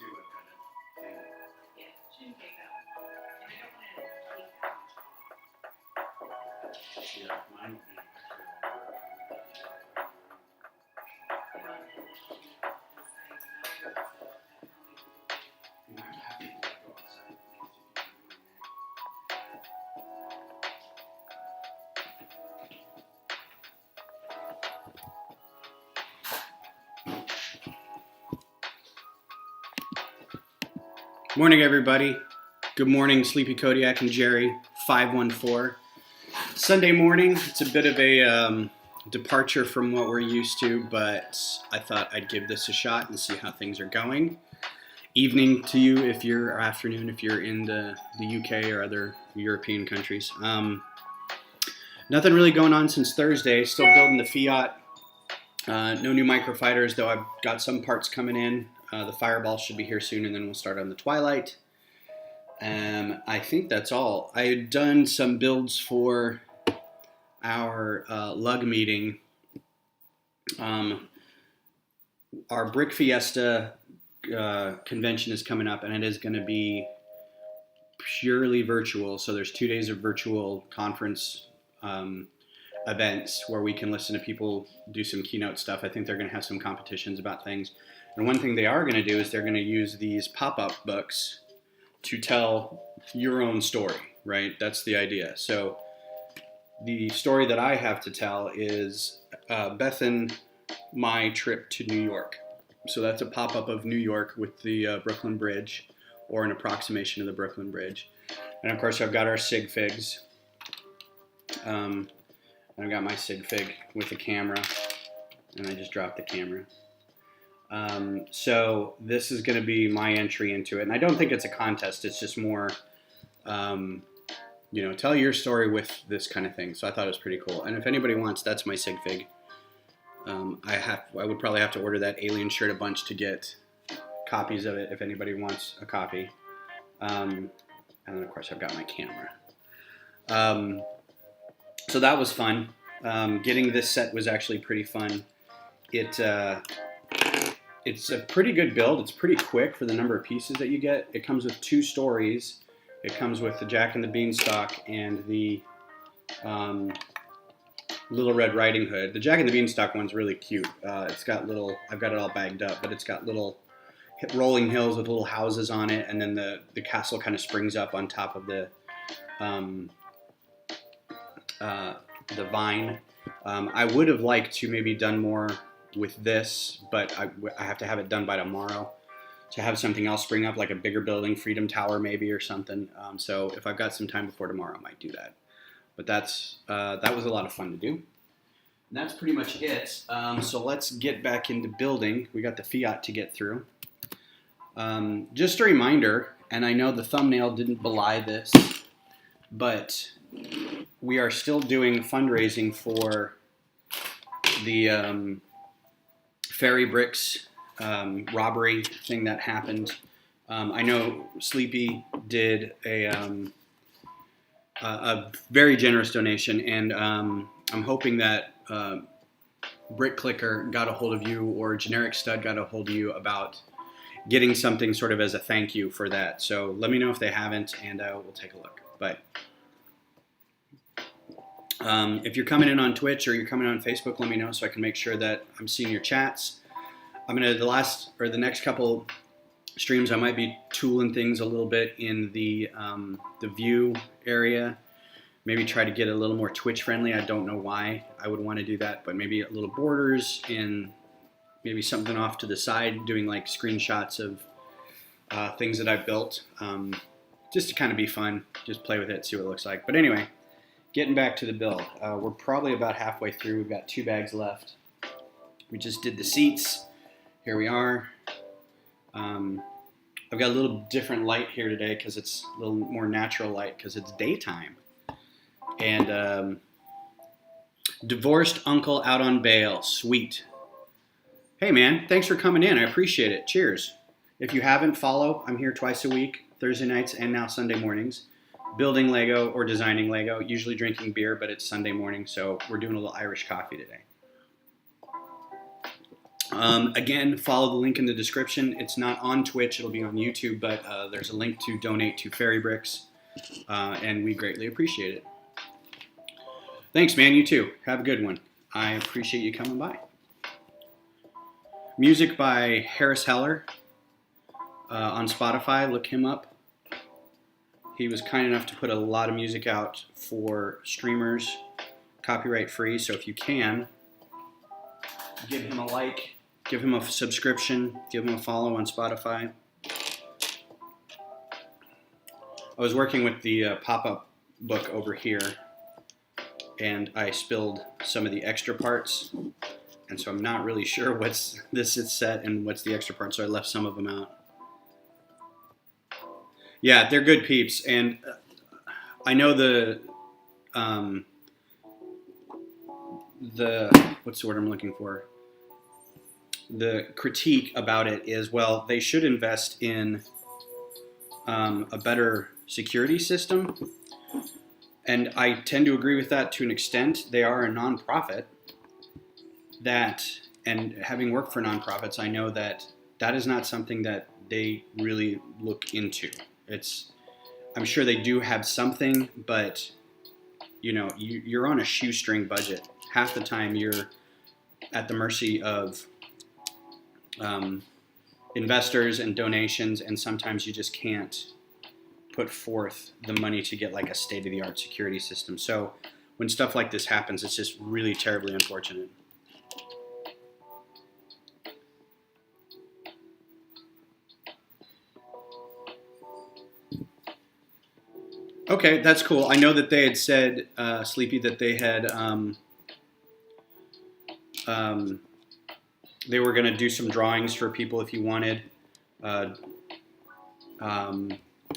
too. I've got a thing. Yeah, shouldn't take that long. And I don't want to take that much off. Yeah, mine would be actually longer. You want to this size, not yours, so that probably would be. You might have to go outside in case you can do it. Morning, everybody. Good morning, Sleepy Kodiak and Jerry, 514. Sunday morning. It's a bit of a departure from what we're used to, but I thought I'd give this a shot and see how things are going. Evening to you if you're, or afternoon if you're in the UK or other European countries. Nothing really going on since Thursday. Still building the Fiat. No new microfighters, though I've got some parts coming in. The Fireball should be here soon, and then we'll start on the Twilight. I think that's all. I had done some builds for our lug meeting. Our Brick Fiesta convention is coming up, and it is going to be purely virtual. So there's 2 days of virtual conference events where we can listen to people do some keynote stuff. I think they're going to have some competitions about things. And one thing they are going to do is they're going to use these pop-up books to tell your own story, right? That's the idea. So the story that I have to tell is Beth and my trip to New York. So that's a pop-up of New York with the Brooklyn Bridge, or an approximation of the Brooklyn Bridge. And of course I've got our sig figs. I've got my sig fig with a camera, and I just dropped the camera. So this is going to be my entry into it. And I don't think it's a contest. It's just more, tell your story with this kind of thing. So I thought it was pretty cool. And if anybody wants, that's my sig fig. I would probably have to order that alien shirt a bunch to get copies of it if anybody wants a copy. And then of course I've got my camera. So that was fun. Getting this set was actually pretty fun. It's a pretty good build. It's pretty quick for the number of pieces that you get. It comes with 2 stories. It comes with the Jack and the Beanstalk and the Little Red Riding Hood. The Jack and the Beanstalk one's really cute. It's got I've got it all bagged up, but it's got little rolling hills with little houses on it, and then the castle kind of springs up on top of the vine. I would have liked to maybe done more with this, but I have to have it done by tomorrow to have something else spring up, like a bigger building, Freedom Tower maybe, or something. So if I've got some time before tomorrow, I might do that. But that was a lot of fun to do. And that's pretty much it. So let's get back into building. We got the Fiat to get through. Just a reminder, and I know the thumbnail didn't belie this, but we are still doing fundraising for the Fairy Bricks robbery thing that happened. I know Sleepy did a very generous donation, and I'm hoping that Brick Clicker got a hold of you, or Generic Stud got a hold of you about getting something sort of as a thank you for that. So let me know if they haven't, and we'll take a look. But if you're coming in on Twitch or you're coming on Facebook, let me know so I can make sure that I'm seeing your chats. I'm gonna the next couple streams, I might be tooling things a little bit in the view area. Maybe try to get a little more Twitch friendly. I don't know why I would want to do that, but maybe a little borders and maybe something off to the side, doing like screenshots of things that I've built, just to kind of be fun. Just play with it, see what it looks like. But anyway, getting back to the build, we're probably about halfway through. We've got 2 bags left. We just did the seats. Here we are. I've got a little different light here today because it's a little more natural light because it's daytime. And divorced uncle out on bail. Sweet. Hey man, thanks for coming in. I appreciate it. Cheers. If you haven't, follow. I'm here twice a week, Thursday nights and now Sunday mornings, building Lego or designing Lego, usually drinking beer, but it's Sunday morning, so we're doing a little Irish coffee today. Again, follow the link in the description. It's not on Twitch, it'll be on YouTube, but there's a link to donate to Fairy Bricks, and we greatly appreciate it. Thanks, man. You too. Have a good one. I appreciate you coming by. Music by Harris Heller on Spotify. Look him up. He was kind enough to put a lot of music out for streamers, copyright free. So if you can, give him a like, give him a subscription, give him a follow on Spotify. I was working with the pop-up book over here, and I spilled some of the extra parts, and so I'm not really sure what's this is set and what's the extra part, so I left some of them out. Yeah, they're good peeps, and I know the what's the word I'm looking for? The critique about it is, well, they should invest in a better security system. And I tend to agree with that to an extent. They are a nonprofit and having worked for nonprofits, I know that that is not something that they really look into. I'm sure they do have something, but you're on a shoestring budget. Half the time you're at the mercy of investors and donations, and sometimes you just can't put forth the money to get like a state-of-the-art security system. So when stuff like this happens, it's just really terribly unfortunate. Okay, that's cool. I know that they had said, Sleepy, that they had they were going to do some drawings for people if you wanted.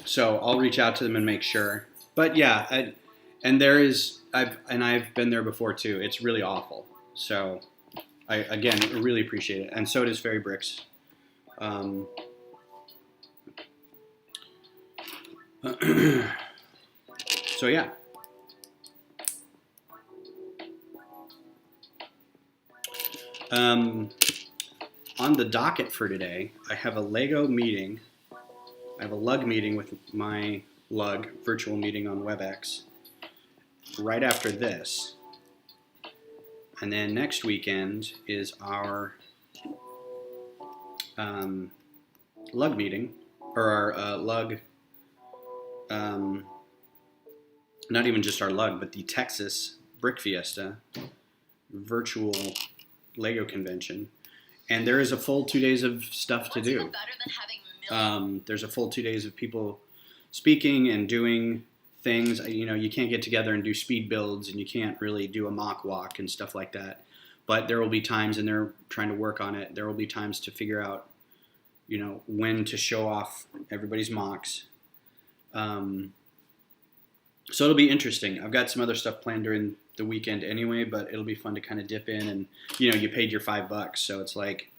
So I'll reach out to them and make sure. But yeah, I've been there before too. It's really awful. So I really appreciate it, and so does Fairy Bricks. So yeah. On the docket for today, I have a Lego meeting. I have a lug meeting with my lug virtual meeting on WebEx right after this. And then next weekend is our lug meeting, or our lug, not even just our lug, but the Texas Brick Fiesta virtual Lego convention. And there is a full 2 days of stuff to do. There's a full 2 days of people speaking and doing things. You can't get together and do speed builds, and you can't really do a mock walk and stuff like that. But there will be times, and they're trying to work on it, there will be times to figure out, when to show off everybody's mocks. So it'll be interesting. I've got some other stuff planned during the weekend anyway, but it'll be fun to kind of dip in, and you paid your $5, so it's like.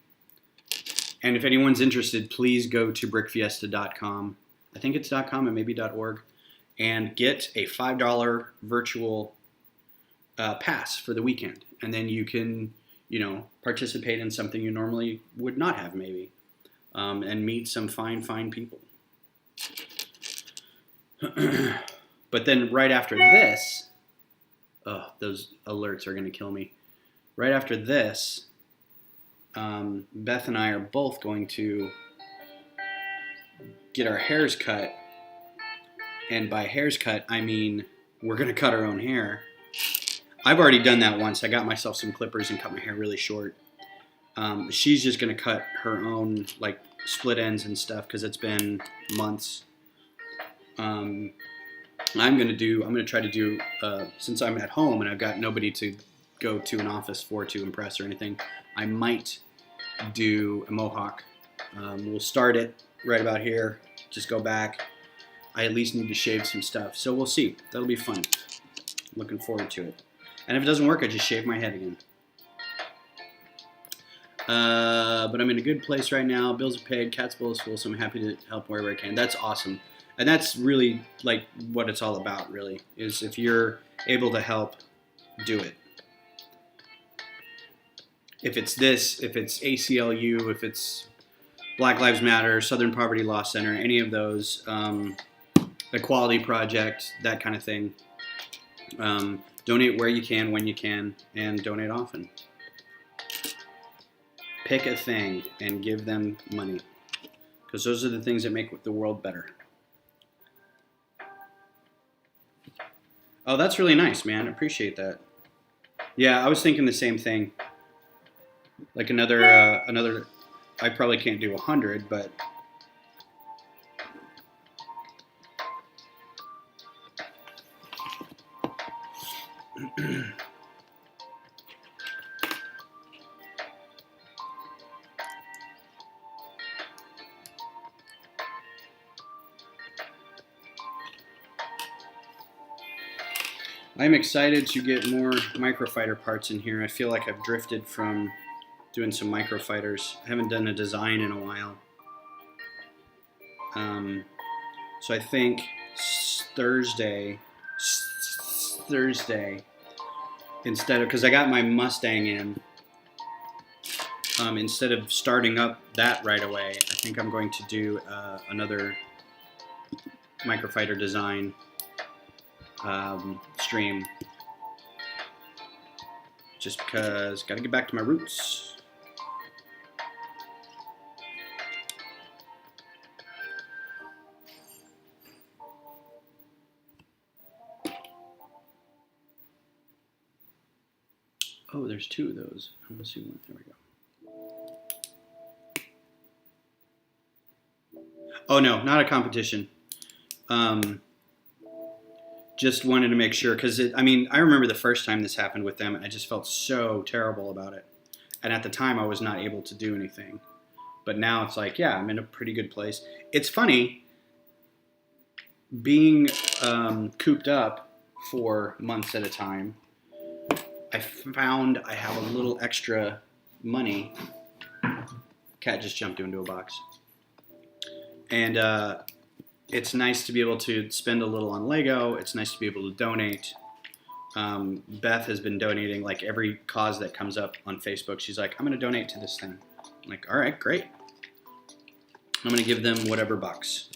And if anyone's interested, please go to brickfiesta.com. I think it's .com and maybe .org, and get a $5 virtual pass for the weekend, and then you can participate in something you normally would not have, maybe, and meet some fine people. But then right after this, those alerts are going to kill me. Right after this, Beth and I are both going to get our hairs cut. And by hairs cut, I mean we're going to cut our own hair. I've already done that once. I got myself some clippers and cut my hair really short. She's just going to cut her own like split ends and stuff because it's been months. I'm going to try to do, since I'm at home and I've got nobody to go to an office for to impress or anything, I might do a mohawk. We'll start it right about here, just go back. I at least need to shave some stuff. So we'll see. That'll be fun. Looking forward to it. And if it doesn't work, I just shave my head again. But I'm in a good place right now. Bills are paid, cat's bowl is full, so I'm happy to help wherever I can. That's awesome. And that's really like what it's all about, really, is if you're able to help, do it. if it's this, if it's ACLU, if it's Black Lives Matter, Southern Poverty Law Center, any of those, Equality Project, that kind of thing. Donate where you can, when you can, and donate often. Pick a thing and give them money, because those are the things that make the world better. Oh, that's really nice, man. I appreciate that. Yeah, I was thinking the same thing. Like another. I probably can't do 100, but. I'm excited to get more microfighter parts in here. I feel like I've drifted from doing some microfighters. I haven't done a design in a while. So I think Thursday, instead of, because I got my Mustang in, instead of starting up that right away, I think I'm going to do another microfighter design stream, just because got to get back to my roots. Oh, there's two of those. I'm gonna see one. There we go. Oh no, not a competition. Just wanted to make sure, because I remember the first time this happened with them, and I just felt so terrible about it. And at the time, I was not able to do anything. But now it's like, yeah, I'm in a pretty good place. It's funny, being cooped up for months at a time, I found I have a little extra money. Cat just jumped into a box. And it's nice to be able to spend a little on Lego. It's nice to be able to donate. Beth has been donating like every cause that comes up on Facebook. She's like, I'm going to donate to this thing. I'm like, all right, great. I'm going to give them whatever bucks.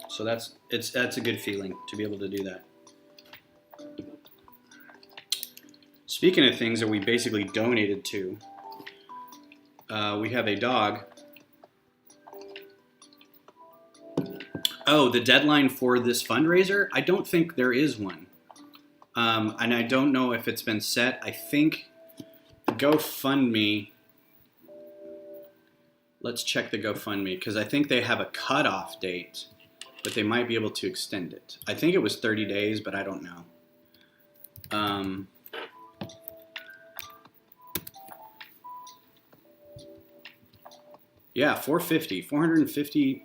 So that's a good feeling to be able to do that. Speaking of things that we basically donated to, we have a dog. Oh, the deadline for this fundraiser? I don't think there is one. And I don't know if it's been set. I think GoFundMe, let's check the GoFundMe, because I think they have a cutoff date, but they might be able to extend it. I think it was 30 days, but I don't know. Yeah, 450.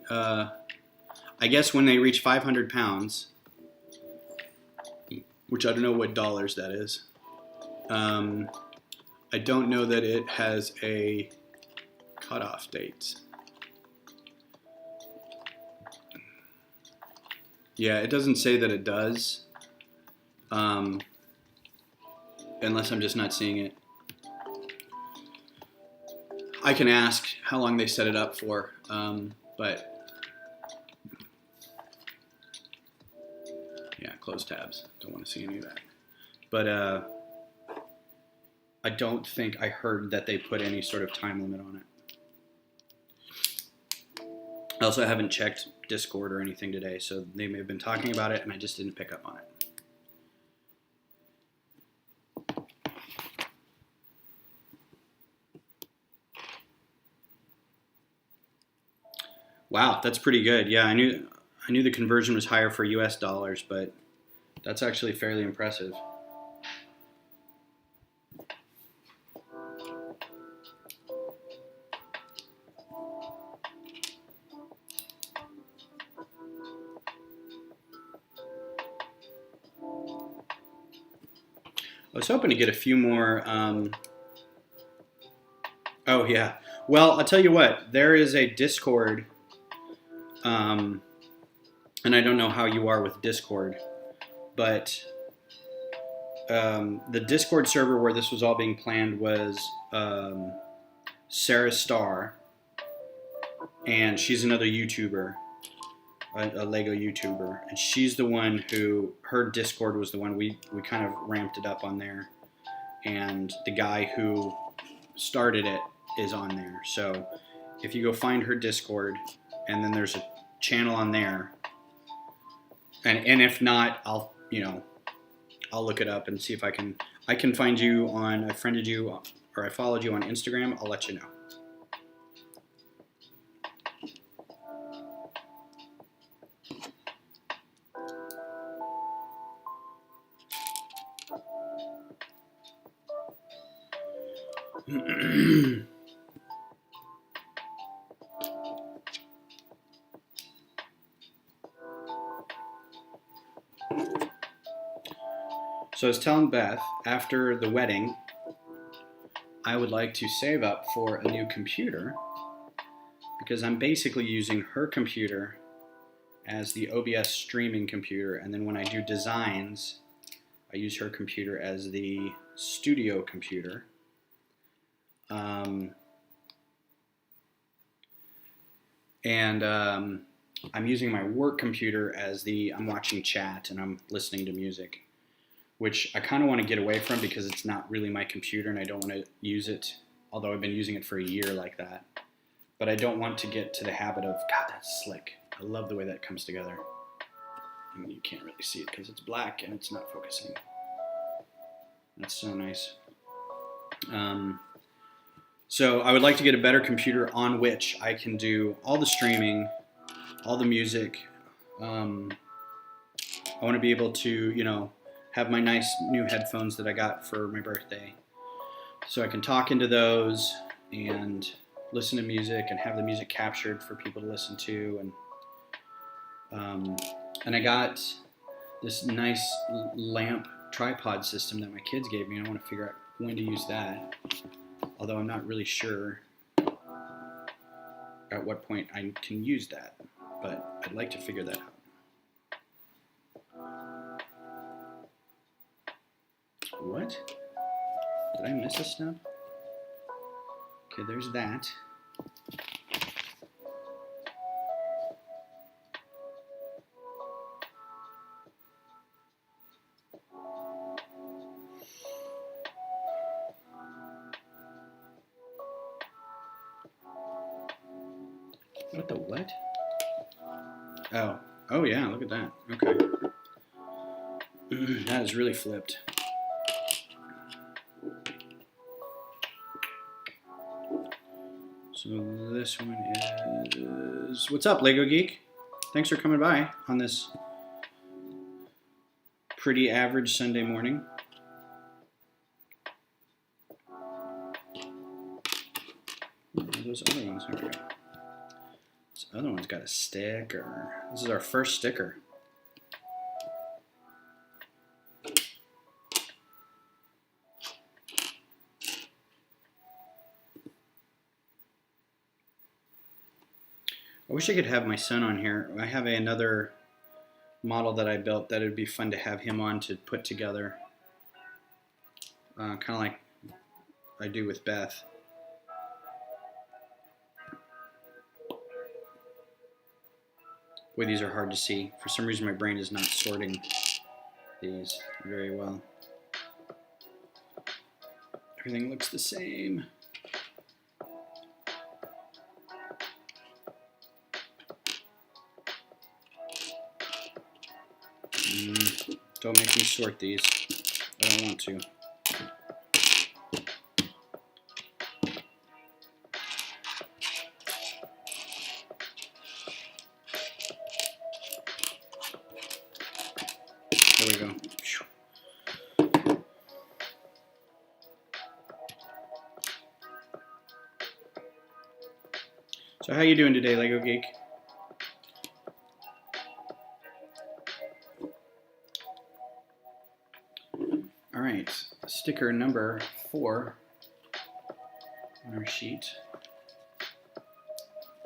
I guess when they reach 500 pounds, which I don't know what dollars that is. I don't know that it has a cutoff date. Yeah, it doesn't say that it does, unless I'm just not seeing it. I can ask how long they set it up for, but yeah, close tabs. Don't want to see any of that. But I don't think I heard that they put any sort of time limit on it. I also haven't checked Discord or anything today, so they may have been talking about it and I just didn't pick up on it. Wow, that's pretty good. Yeah, I knew the conversion was higher for US dollars, but that's actually fairly impressive. I was hoping to get a few more. Oh, yeah. Well, I'll tell you what. There is a Discord, and I don't know how you are with Discord, but the Discord server where this was all being planned was Sarah Starr, and she's another YouTuber, a Lego YouTuber, and she's the one who, her Discord was the one we kind of ramped it up on there, and the guy who started it is on there. So if you go find her Discord, and then there's a channel on there, and if not, I'll look it up and see if I can find you on, I friended you or I followed you on Instagram. I'll let you know. So I was telling Beth, after the wedding, I would like to save up for a new computer because I'm basically using her computer as the OBS streaming computer, and then when I do designs, I use her computer as the studio computer. I'm using my work computer as I'm watching chat and I'm listening to music, which I kind of want to get away from because it's not really my computer and I don't want to use it, although I've been using it for a year like that. But I don't want to get to the habit of, God, that's slick. I love the way that comes together. I mean, you can't really see it because it's black and it's not focusing. That's so nice. So I would like to get a better computer on which I can do all the streaming, all the music. I want to be able to, have my nice new headphones that I got for my birthday, so I can talk into those and listen to music and have the music captured for people to listen to. And I got this nice lamp tripod system that my kids gave me, and I want to figure out when to use that, although I'm not really sure at what point I can use that, but I'd like to figure that out. What? Did I miss a step? Okay, there's that. What the what? Oh yeah, look at that. Okay. That is really flipped. So this one is, what's up, Lego Geek? Thanks for coming by on this pretty average Sunday morning. What are those other ones? Here we go. This other one's got a sticker. This is our first sticker. I wish I could have my son on here. I have another model that I built that it would be fun to have him on to put together. Kind of like I do with Beth. Boy, these are hard to see. For some reason my brain is not sorting these very well. Everything looks the same. Don't make me sort these. I don't want to. There we go. So how you doing today, Lego Geek? All right, sticker number 4 on our sheet.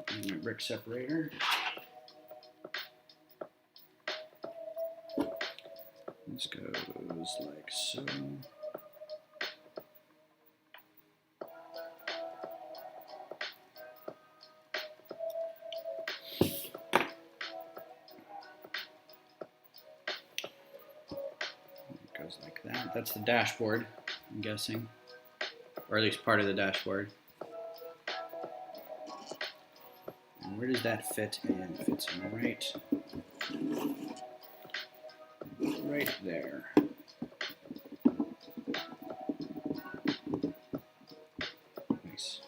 And my brick separator. This goes goes like so. It goes like that. That's the dashboard, I'm guessing. Or at least part of the dashboard. And where does that fit in? It fits in right there. Nice.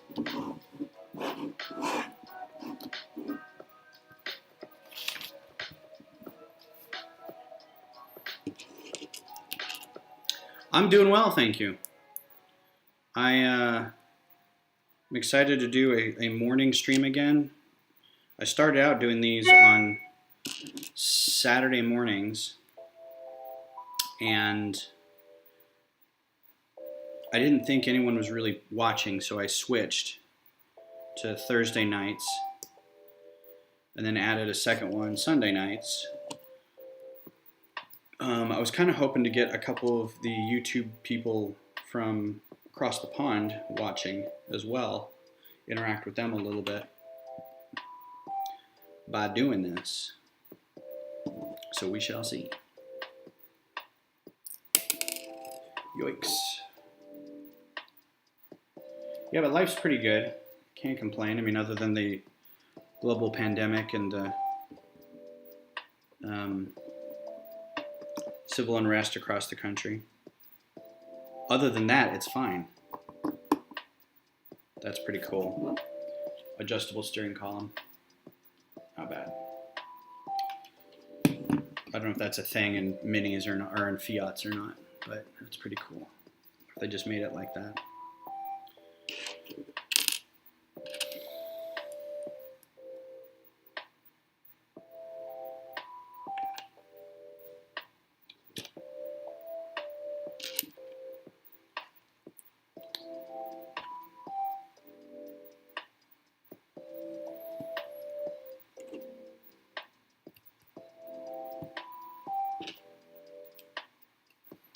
I'm doing well, thank you. I'm excited to do a morning stream again. I started out doing these on Saturday mornings, and I didn't think anyone was really watching, so I switched to Thursday nights, and then added a second one Sunday nights. I was kind of hoping to get a couple of the YouTube people from across the pond watching as well, interact with them a little bit by doing this. So we shall see. Yoicks. Yeah, but life's pretty good. Can't complain. I mean, other than the global pandemic and the civil unrest across the country. Other than that, it's fine. That's pretty cool. Adjustable steering column. Not bad. I don't know if that's a thing in Minis or not, or in Fiats or not, but it's pretty cool. If they just made it like that.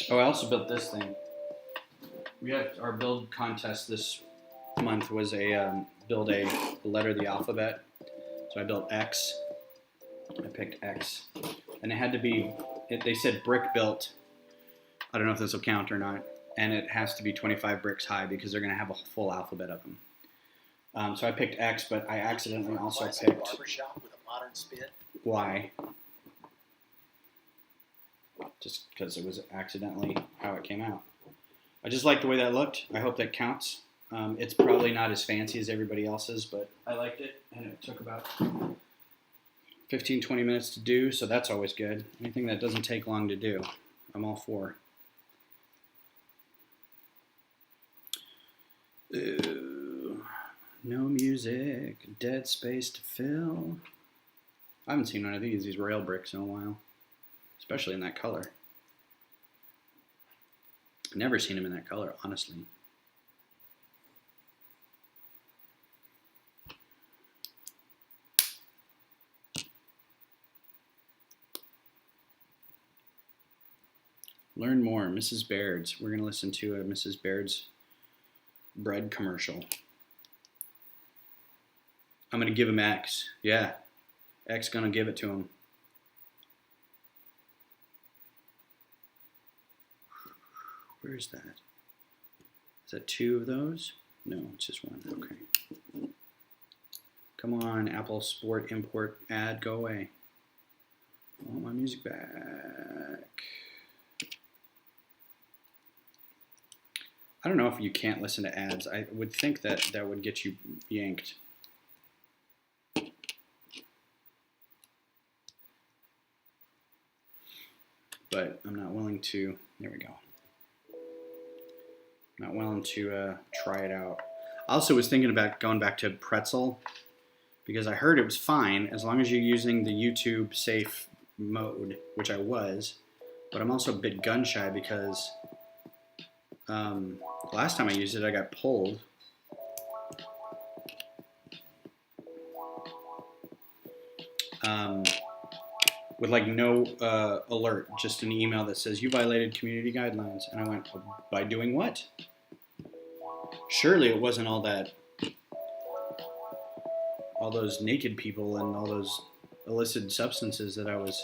Oh, I also built this thing. We had our build contest this month was build a letter of the alphabet. So I built X. I picked X, and it had to be. They said brick built. I don't know if this will count or not, and it has to be 25 bricks high because they're going to have a full alphabet of them. So I picked X, but I accidentally also picked barbershop with a modern spin. Y. Just because it was accidentally how it came out. I just like the way that looked. I hope that counts. It's probably not as fancy as everybody else's, but I liked it, and it took about 15-20 minutes to do, so that's always good. Anything that doesn't take long to do, I'm all for. Ooh, no music, dead space to fill. I haven't seen one of these rail bricks in a while. Especially in that color. Never seen him in that color, honestly. Learn more, Mrs. Baird's. We're going to listen to a Mrs. Baird's bread commercial. I'm going to give him X. Yeah, X going to give it to him. Where is that? Is that two of those? No, it's just one. Okay. Come on, Apple Sport Import ad, go away. I want my music back. I don't know if you can't listen to ads. I would think that that would get you yanked. But I'm not willing to. There we go. Not willing to try it out. I also was thinking about going back to Pretzel because I heard it was fine as long as you're using the YouTube safe mode, which I was. But I'm also a bit gun shy because last time I used it, I got pulled. with like no alert, just an email that says you violated community guidelines. And I went, by doing what? Surely it wasn't all those naked people and all those illicit substances that I was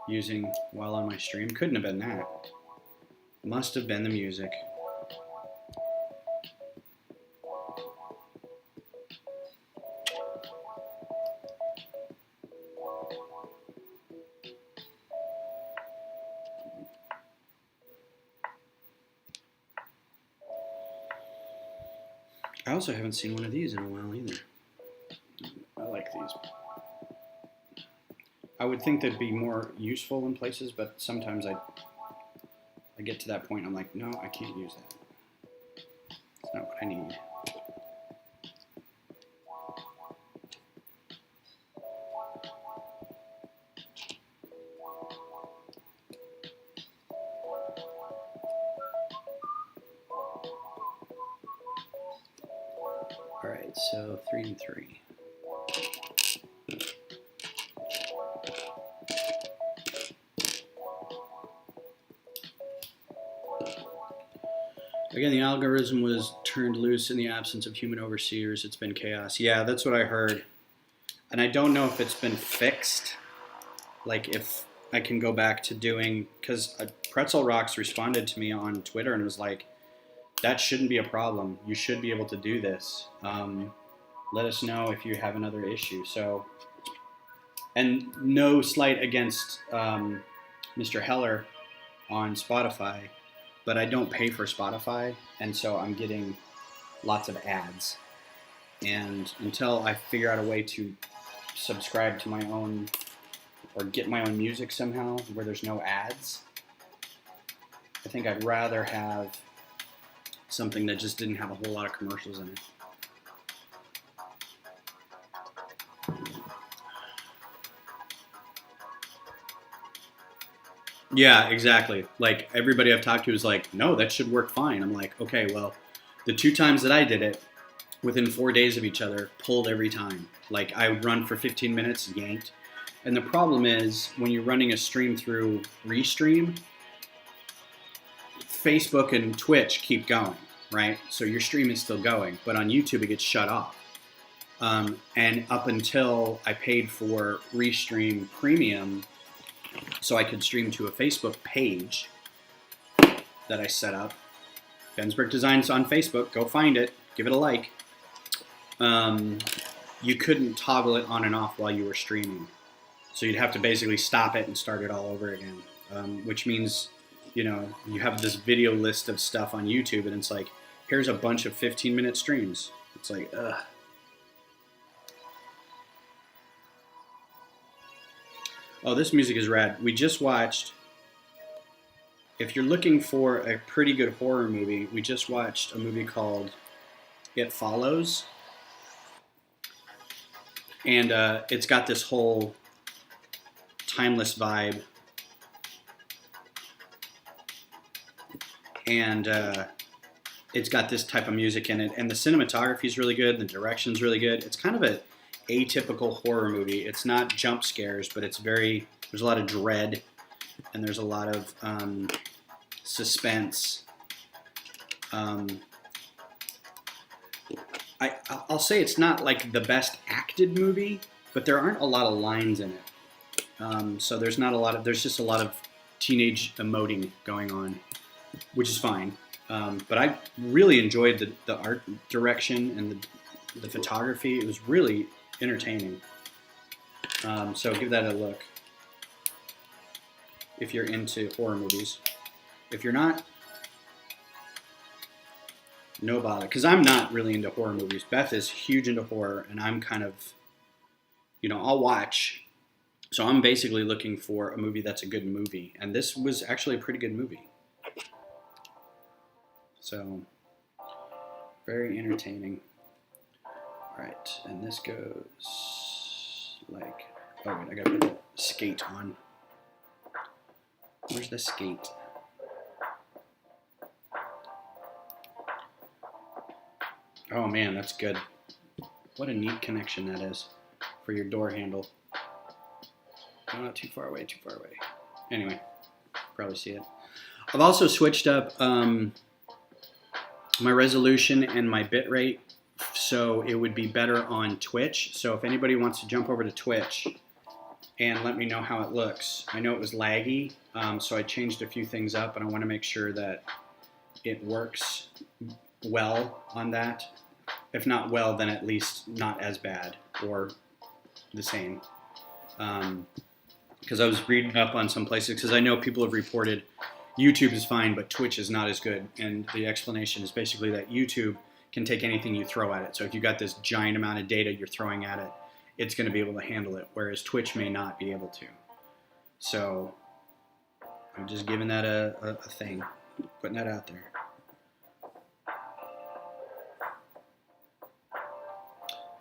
using while on my stream. Couldn't have been that. Must have been the music. I also haven't seen one of these in a while either. I like these. I would think they'd be more useful in places, but sometimes I get to that point, I'm like, no, I can't use that. It's not what I need. All right, so 3 and 3. Again, the algorithm was turned loose in the absence of human overseers. It's been chaos. Yeah, that's what I heard. And I don't know if it's been fixed. Like if I can go back to doing, because Pretzel Rocks responded to me on Twitter and was like, that shouldn't be a problem. You should be able to do this. Let us know if you have another issue. So, and no slight against Mr. Heller on Spotify, but I don't pay for Spotify, and so I'm getting lots of ads. And until I figure out a way to subscribe to my own or get my own music somehow where there's no ads, I think I'd rather have something that just didn't have a whole lot of commercials in it. Yeah, exactly. Like everybody I've talked to is like, no, that should work fine. I'm like, okay, well, the 2 times that I did it, within 4 days of each other, pulled every time. Like I would run for 15 minutes, yanked. And the problem is when you're running a stream through Restream, Facebook and Twitch keep going, right? So your stream is still going, but on YouTube it gets shut off. And up until I paid for Restream Premium, so I could stream to a Facebook page that I set up. Bensberg Designs on Facebook. Go find it. Give it a like. You couldn't toggle it on and off while you were streaming. So you'd have to basically stop it and start it all over again. Which means, you know, you have this video list of stuff on YouTube and it's like, here's a bunch of 15-minute streams. It's like, ugh. Oh, this music is rad. We just watched, if you're looking for a pretty good horror movie, we just watched a movie called It Follows. And it's got this whole timeless vibe. And it's got this type of music in it. And the cinematography is really good. The direction's really good. It's kind of a atypical horror movie. It's not jump scares, but it's very, there's a lot of dread and there's a lot of suspense. I'll say it's not like the best acted movie, but there aren't a lot of lines in it. So there's not a lot of, there's just a lot of teenage emoting going on, which is fine. But I really enjoyed the art direction and the photography. It was really entertaining. So give that a look if you're into horror movies. If you're not, no bother. Because I'm not really into horror movies. Beth is huge into horror, and I'm kind of, you know, I'll watch. So I'm basically looking for a movie that's a good movie. And this was actually a pretty good movie. So, very entertaining. All right, and this goes like, oh wait, I gotta put the skate on. Where's the skate? Oh man, that's good. What a neat connection that is for your door handle. No, not too far away, too far away. Anyway, probably see it. I've also switched up my resolution and my bit rate, so it would be better on Twitch. So if anybody wants to jump over to Twitch and let me know how it looks. I know it was laggy, so I changed a few things up, and I want to make sure that it works well on that. If not well, then at least not as bad or the same. Because I was reading up on some places, because I know people have reported YouTube is fine, but Twitch is not as good. And the explanation is basically that YouTube can take anything you throw at it. So if you got this giant amount of data you're throwing at it, it's going to be able to handle it, whereas Twitch may not be able to. So I'm just giving that a thing, putting that out there.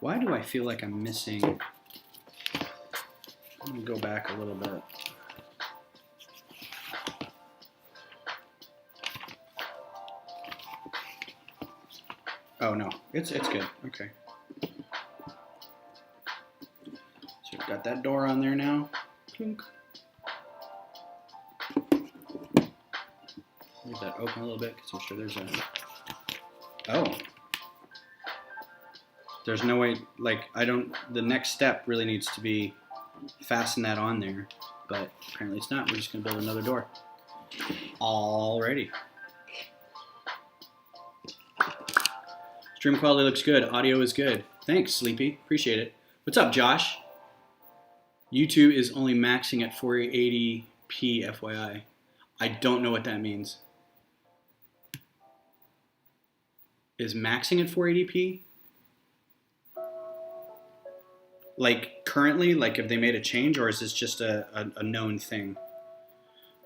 Why do I feel like I'm missing? Let me go back a little bit. Oh no, it's good. Okay. So we've got that door on there now. Clunk. Leave that open a little bit because I'm sure there's a. Oh. There's no way, like, the next step really needs to be fasten that on there, but apparently it's not. We're just going to build another door. Alrighty. Stream quality looks good. Audio is good. Thanks, Sleepy. Appreciate it. What's up, Josh? YouTube is only maxing at 480p, FYI. I don't know what that means. Is maxing at 480p? Like currently, like if they made a change, or is this just a known thing?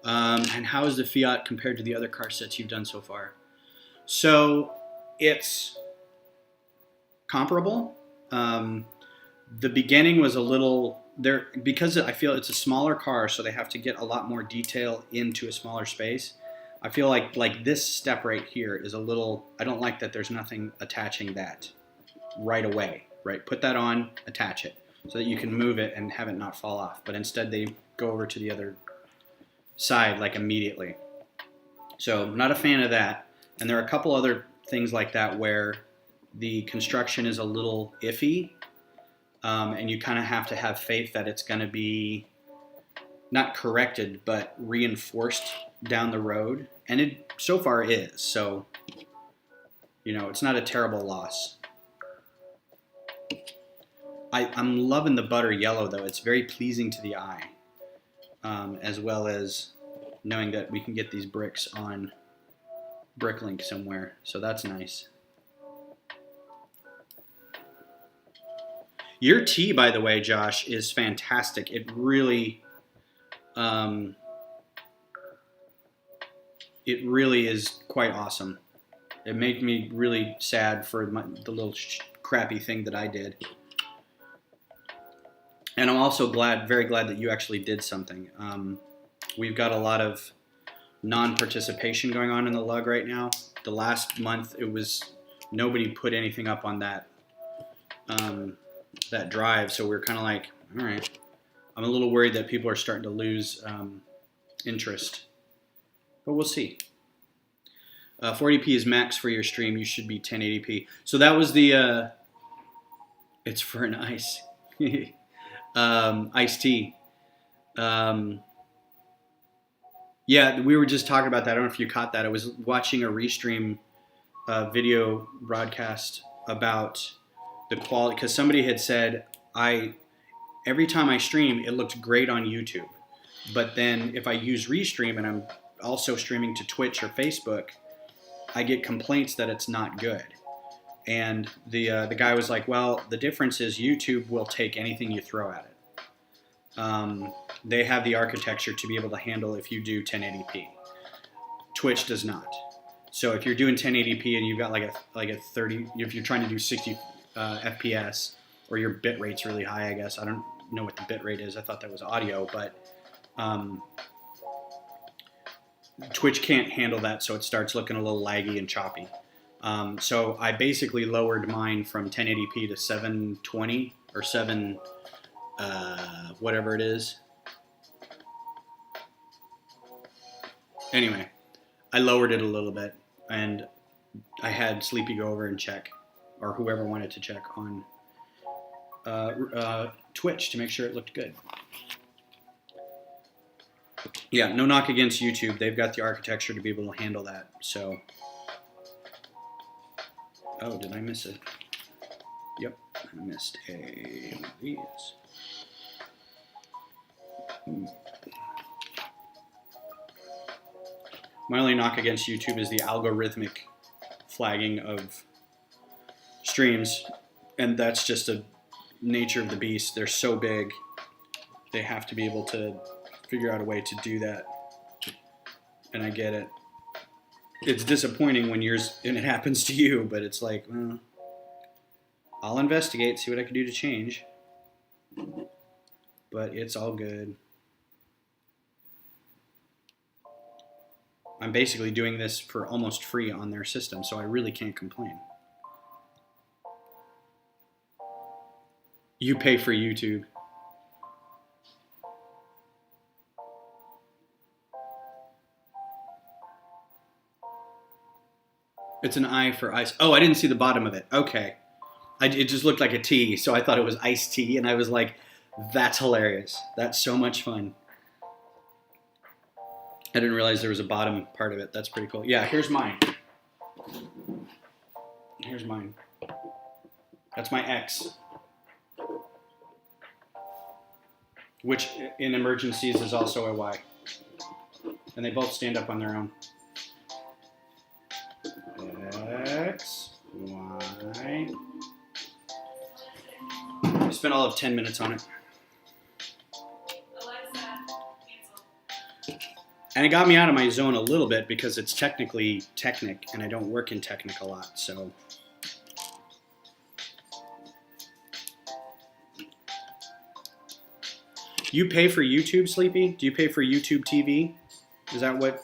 And how is the Fiat compared to the other car sets you've done so far? So it's comparable. The beginning was a little there because I feel it's a smaller car, so they have to get a lot more detail into a smaller space. I feel like this step right here is a little. I don't like that there's nothing attaching that right away. Right, put that on, attach it, so that you can move it and have it not fall off. But instead, they go over to the other side like immediately. So not a fan of that. And there are a couple other things like that where the construction is a little iffy, and you kind of have to have faith that it's going to be not corrected, but reinforced down the road. And it so far is. So, it's not a terrible loss. I'm loving the butter yellow, though. It's very pleasing to the eye, as well as knowing that we can get these bricks on Bricklink somewhere. So that's nice. Your tea, by the way, Josh, is fantastic. It really is quite awesome. It made me really sad for the little crappy thing that I did. And I'm also very glad that you actually did something. We've got a lot of non-participation going on in the lug right now. The last month, nobody put anything up on that drive, so we're kind of like, all right. I'm a little worried that people are starting to lose interest, but we'll see. 40p is max for your stream. You should be 1080p. So that was the. It's for an ice. Iced tea. Yeah, we were just talking about that. I don't know if you caught that. I was watching a restream video broadcast about the quality, because somebody had said, every time I stream, it looked great on YouTube. But then if I use Restream and I'm also streaming to Twitch or Facebook, I get complaints that it's not good. And the guy was like, well, the difference is YouTube will take anything you throw at it. They have the architecture to be able to handle if you do 1080p. Twitch does not. So if you're doing 1080p and you've got like a 30, if you're trying to do 60 FPS, or your bit rate's really high, I guess. I don't know what the bit rate is. I thought that was audio, but Twitch can't handle that, so it starts looking a little laggy and choppy. So I basically lowered mine from 1080p to 720 or 7 whatever it is. Anyway, I lowered it a little bit, and I had Sleepy go over and check, or whoever wanted to check on Twitch to make sure it looked good. Yeah, no knock against YouTube. They've got the architecture to be able to handle that. So, oh, did I miss it? Yep, I missed a one of these. My only knock against YouTube is the algorithmic flagging of streams, and that's just a nature of the beast. They're so big, they have to be able to figure out a way to do that, and I get it. It's disappointing when yours and it happens to you, but it's like, well, I'll investigate, see what I can do to change, but it's all good. I'm basically doing this for almost free on their system, so I really can't complain. You pay for YouTube. It's an I for ice. Oh, I didn't see the bottom of it. Okay. It just looked like a T, so I thought it was iced tea, and I was like, that's hilarious. That's so much fun. I didn't realize there was a bottom part of it. That's pretty cool. Yeah, here's mine. Here's mine. That's my X. Which in emergencies is also a Y. And they both stand up on their own. X, Y. I spent all of 10 minutes on it. And it got me out of my zone a little bit because it's technically Technic, and I don't work in Technic a lot, so. You pay for YouTube, Sleepy? Do you pay for YouTube TV? Is that what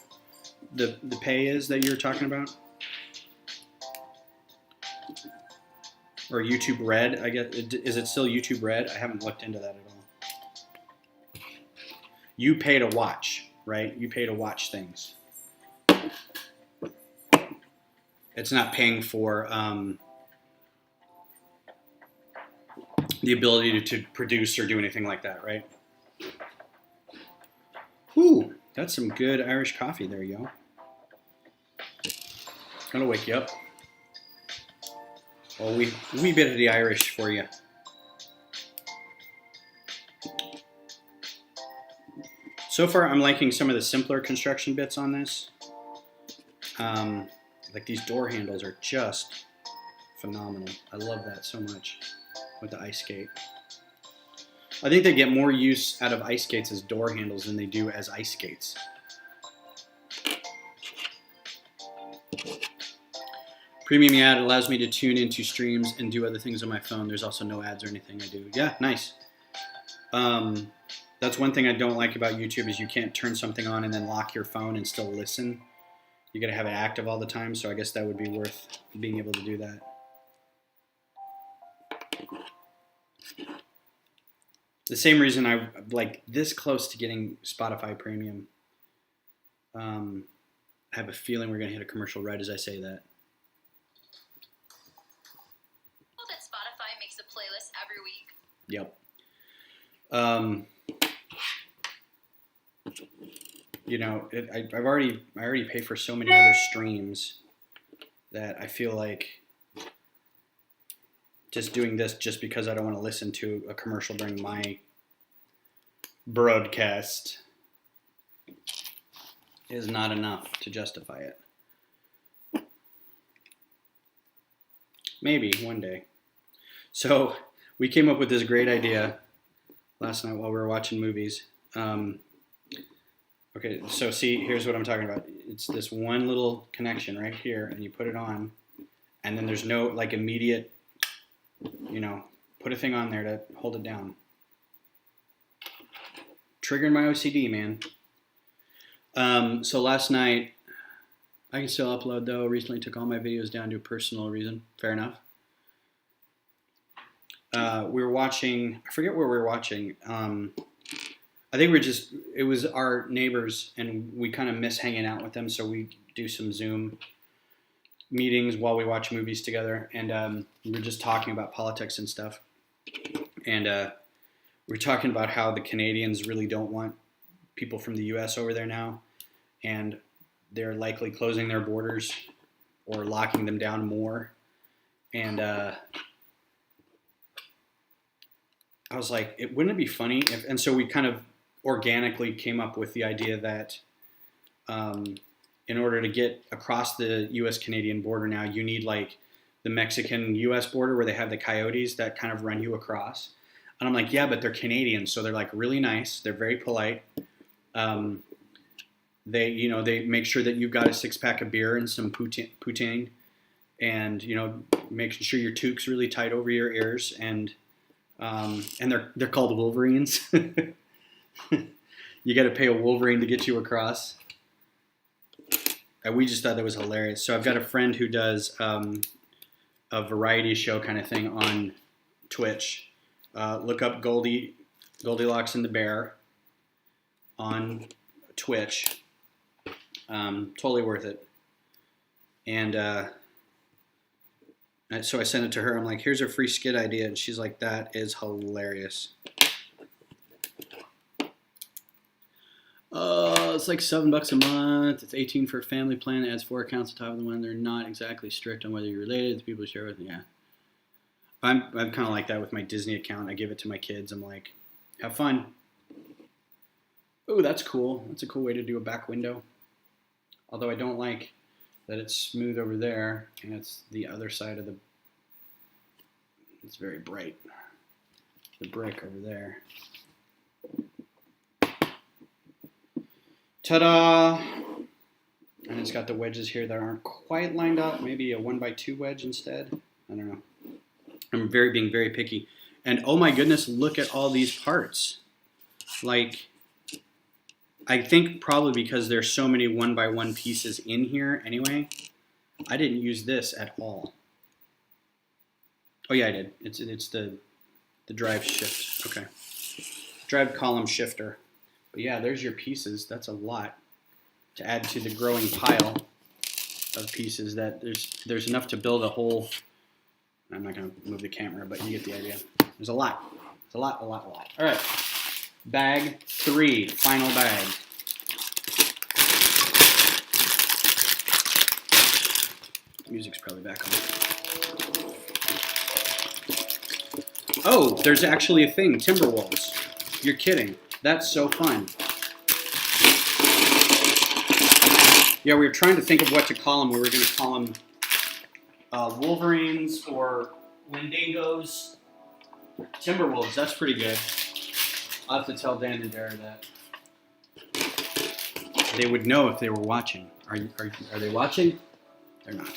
the pay is that you're talking about? Or YouTube Red, I guess. Is it still YouTube Red? I haven't looked into that at all. You pay to watch, right? You pay to watch things. It's not paying for the ability to produce or do anything like that, right? Whew, that's some good Irish coffee there, yo. Gonna wake you up. Well, we bit of the Irish for you. So far, I'm liking some of the simpler construction bits on this. Like these door handles are just phenomenal. I love that so much with the ice skate. I think they get more use out of ice skates as door handles than they do as ice skates. Premium ad allows me to tune into streams and do other things on my phone. There's also no ads or anything I do. Yeah, nice. That's one thing I don't like about YouTube is you can't turn something on and then lock your phone and still listen. You gotta have it active all the time, so I guess that would be worth being able to do that. The same reason I'm like this close to getting Spotify Premium. I have a feeling we're gonna hit a commercial right as I say that. Well, that Spotify makes a playlist every week. Yep. You know, I already pay for so many other streams that I feel like just doing this just because I don't want to listen to a commercial during my broadcast is not enough to justify it. Maybe one day. So we came up with this great idea last night while we were watching movies. Okay, so see, here's what I'm talking about. It's this one little connection right here, and you put it on, and then there's no, like, immediate, you know, put a thing on there to hold it down. Triggering my OCD, man. So last night, I can still upload, though. Recently took all my videos down to a personal reason. Fair enough. We were watching, I forget what we were watching. I think it was our neighbors, and we kind of miss hanging out with them, so we do some Zoom meetings while we watch movies together, and we were just talking about politics and stuff, and we're talking about how the Canadians really don't want people from the U.S. over there now, and they're likely closing their borders or locking them down more, and I was like, wouldn't it be funny if, and so we kind of organically came up with the idea that in order to get across the U.S.-Canadian border now, you need like the Mexican-U.S. border where they have the coyotes that kind of run you across. And I'm like, yeah, but they're Canadian, so they're like really nice. They're very polite. They make sure that you've got a 6-pack of beer and some poutine, and making sure your toque's really tight over your ears, and they're called Wolverines. You got to pay a Wolverine to get you across. And we just thought that was hilarious. So I've got a friend who does a variety show kind of thing on Twitch. Look up Goldilocks and the Bear on Twitch. Totally worth it. And so I sent it to her. I'm like, here's a free skit idea. And she's like, that is hilarious. It's like $7 a month. It's 18 for a family plan. It adds 4 accounts on top of the one. They're not exactly strict on whether you're related to people you share with. Yeah, I'm kind of like that with my Disney account. I give it to my kids. I'm like, have fun. Oh, that's cool. That's a cool way to do a back window. Although I don't like that it's smooth over there and it's the other side of the. It's very bright. The brick over there. Ta-da! And it's got the wedges here that aren't quite lined up. Maybe a 1x2 wedge instead. I don't know. I'm being very picky. And oh my goodness, look at all these parts. Like, I think probably because there's so many 1x1 pieces in here anyway, I didn't use this at all. Oh yeah, I did. It's the drive shift. Okay. Drive column shifter. But yeah, there's your pieces. That's a lot to add to the growing pile of pieces. That there's enough to build a whole. I'm not going to move the camera, but you get the idea. There's a lot. It's a lot. All right. Bag 3, final bag. Music's probably back on. Oh, there's actually a thing. Timberwolves. You're kidding. That's so fun. Yeah, we were trying to think of what to call them. We were going to call them Wolverines or Wendigos. Timberwolves, that's pretty good. I'll have to tell Dan and Dara that. They would know if they were watching. Are they watching? They're not.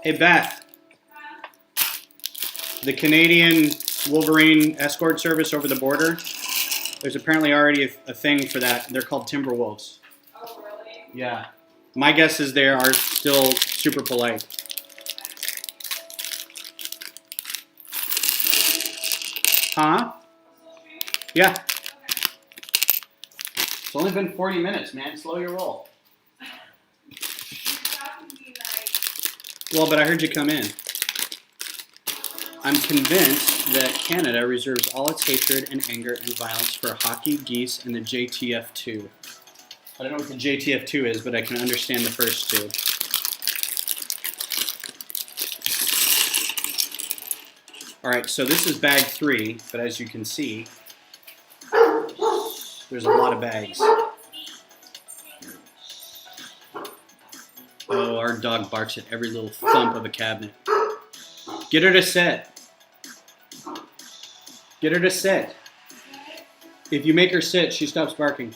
Hey, Beth. The Canadian Wolverine escort service over the border. There's apparently already a thing for that. They're called Timberwolves. Oh, really? Yeah. My guess is they are still super polite. Huh? Yeah. It's only been 40 minutes, man. Slow your roll. Well, but I heard you come in. I'm convinced that Canada reserves all its hatred and anger and violence for hockey, geese, and the JTF2. I don't know what the JTF2 is, but I can understand the first two. All right, so this is bag 3, but as you can see, there's a lot of bags. Oh, our dog barks at every little thump of a cabinet. Get her to sit. Get her to sit. If you make her sit, she stops barking.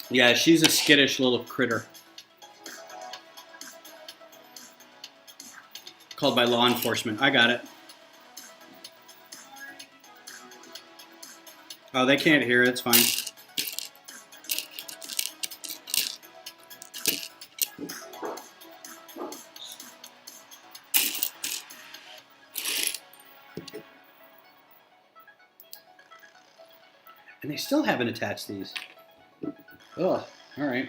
Yeah, she's a skittish little critter. Called by law enforcement. I got it. Oh, they can't hear it. It's fine. And they still haven't attached these. Ugh, all right.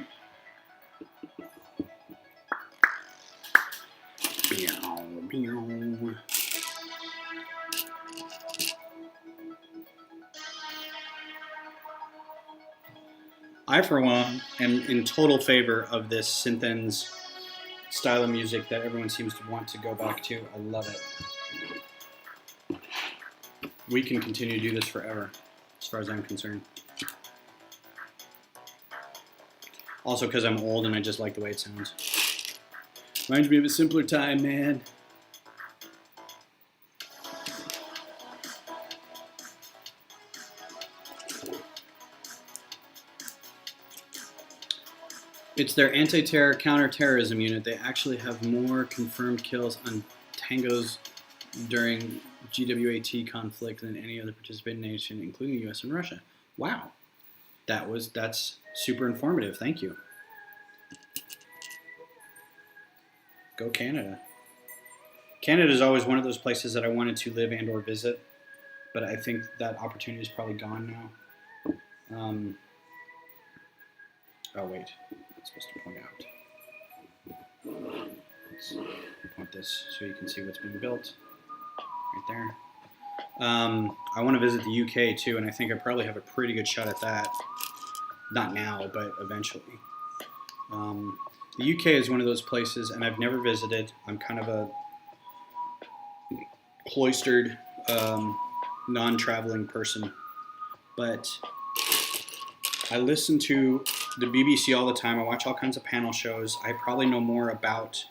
I, for one, am in total favor of this synth-ends style of music that everyone seems to want to go back to. I love it. We can continue to do this forever, as far as I'm concerned. Also because I'm old and I just like the way it sounds. Reminds me of a simpler time, man. It's their anti-terror counter-terrorism unit. They actually have more confirmed kills on tangos during GWAT conflict than any other participating nation, including the US and Russia. Wow. That's super informative. Thank you. Go Canada. Canada is always one of those places that I wanted to live and or visit, but I think that opportunity is probably gone now. Oh wait, I'm supposed to point out. Let's point this so you can see what's being built right there. I want to visit the UK too, and I think I probably have a pretty good shot at that. Not now, but eventually. The UK is one of those places, and I've never visited. I'm kind of a cloistered, non-traveling person, but I listen to the BBC all the time. I watch all kinds of panel shows. I probably know more about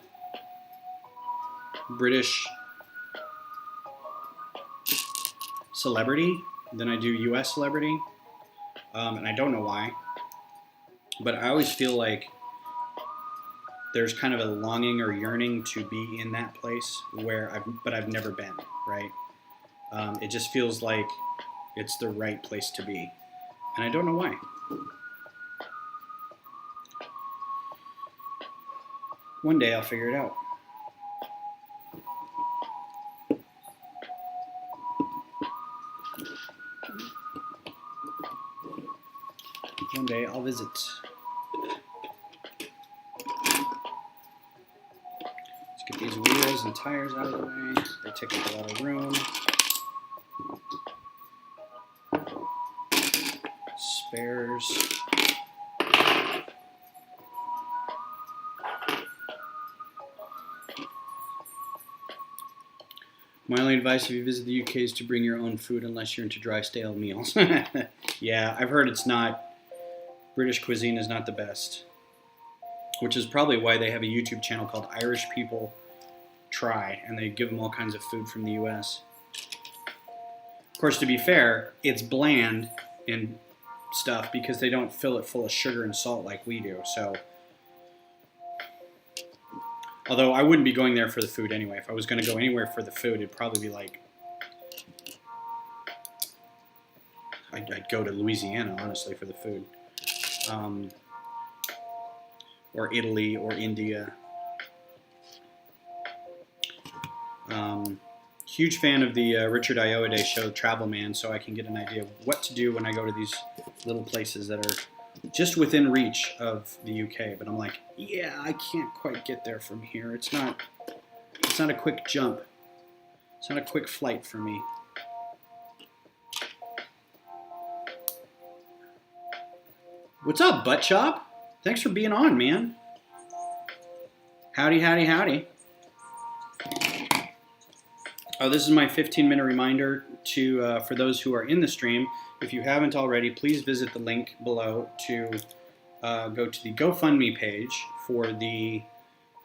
British celebrity than I do US celebrity, and I don't know why, but I always feel like there's kind of a longing or yearning to be in that place but I've never been, right? It just feels like it's the right place to be, and I don't know why. One day I'll figure it out. One day I'll visit. Let's get these wheels and tires out of the way. They take up a lot of room. Spares. My only advice if you visit the UK is to bring your own food unless you're into dry, stale meals. Yeah, I've heard it's not, British cuisine is not the best, which is probably why they have a YouTube channel called Irish People Try, and they give them all kinds of food from the US. Of course, to be fair, it's bland and stuff because they don't fill it full of sugar and salt like we do, so. Although I wouldn't be going there for the food anyway. If I was going to go anywhere for the food, it'd probably be like, I'd go to Louisiana, honestly, for the food. Or Italy or India. Huge fan of the Richard Ayoade show, Travel Man, so I can get an idea of what to do when I go to these little places that are just within reach of the UK, but I'm like, yeah, I can't quite get there from here. It's not a quick jump. It's not a quick flight for me. What's up, Butt Chop? Thanks for being on, man. Howdy, howdy, howdy. Oh, this is my 15-minute reminder to for those who are in the stream. If you haven't already, please visit the link below to go to the GoFundMe page for the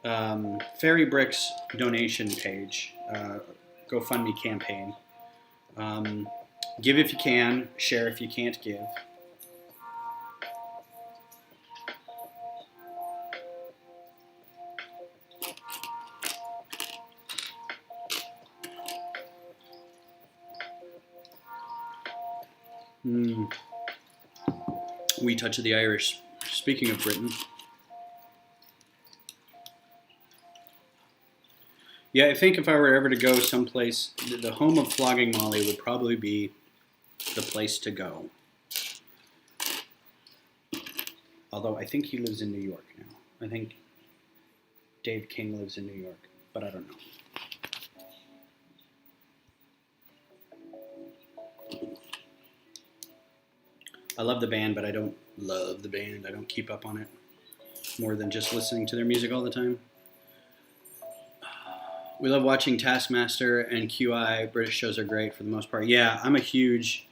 Fairy Bricks donation page, GoFundMe campaign. Give if you can, share if you can't give. Wee touch of the Irish. Speaking of Britain. Yeah, I think if I were ever to go someplace, the home of flogging Molly would probably be the place to go. Although I think he lives in New York now. I think Dave King lives in New York, but I don't know. I love the band, but I don't love the band. I don't keep up on it more than just listening to their music all the time. We love watching Taskmaster and QI. British shows are great for the most part. Yeah, I'm a huge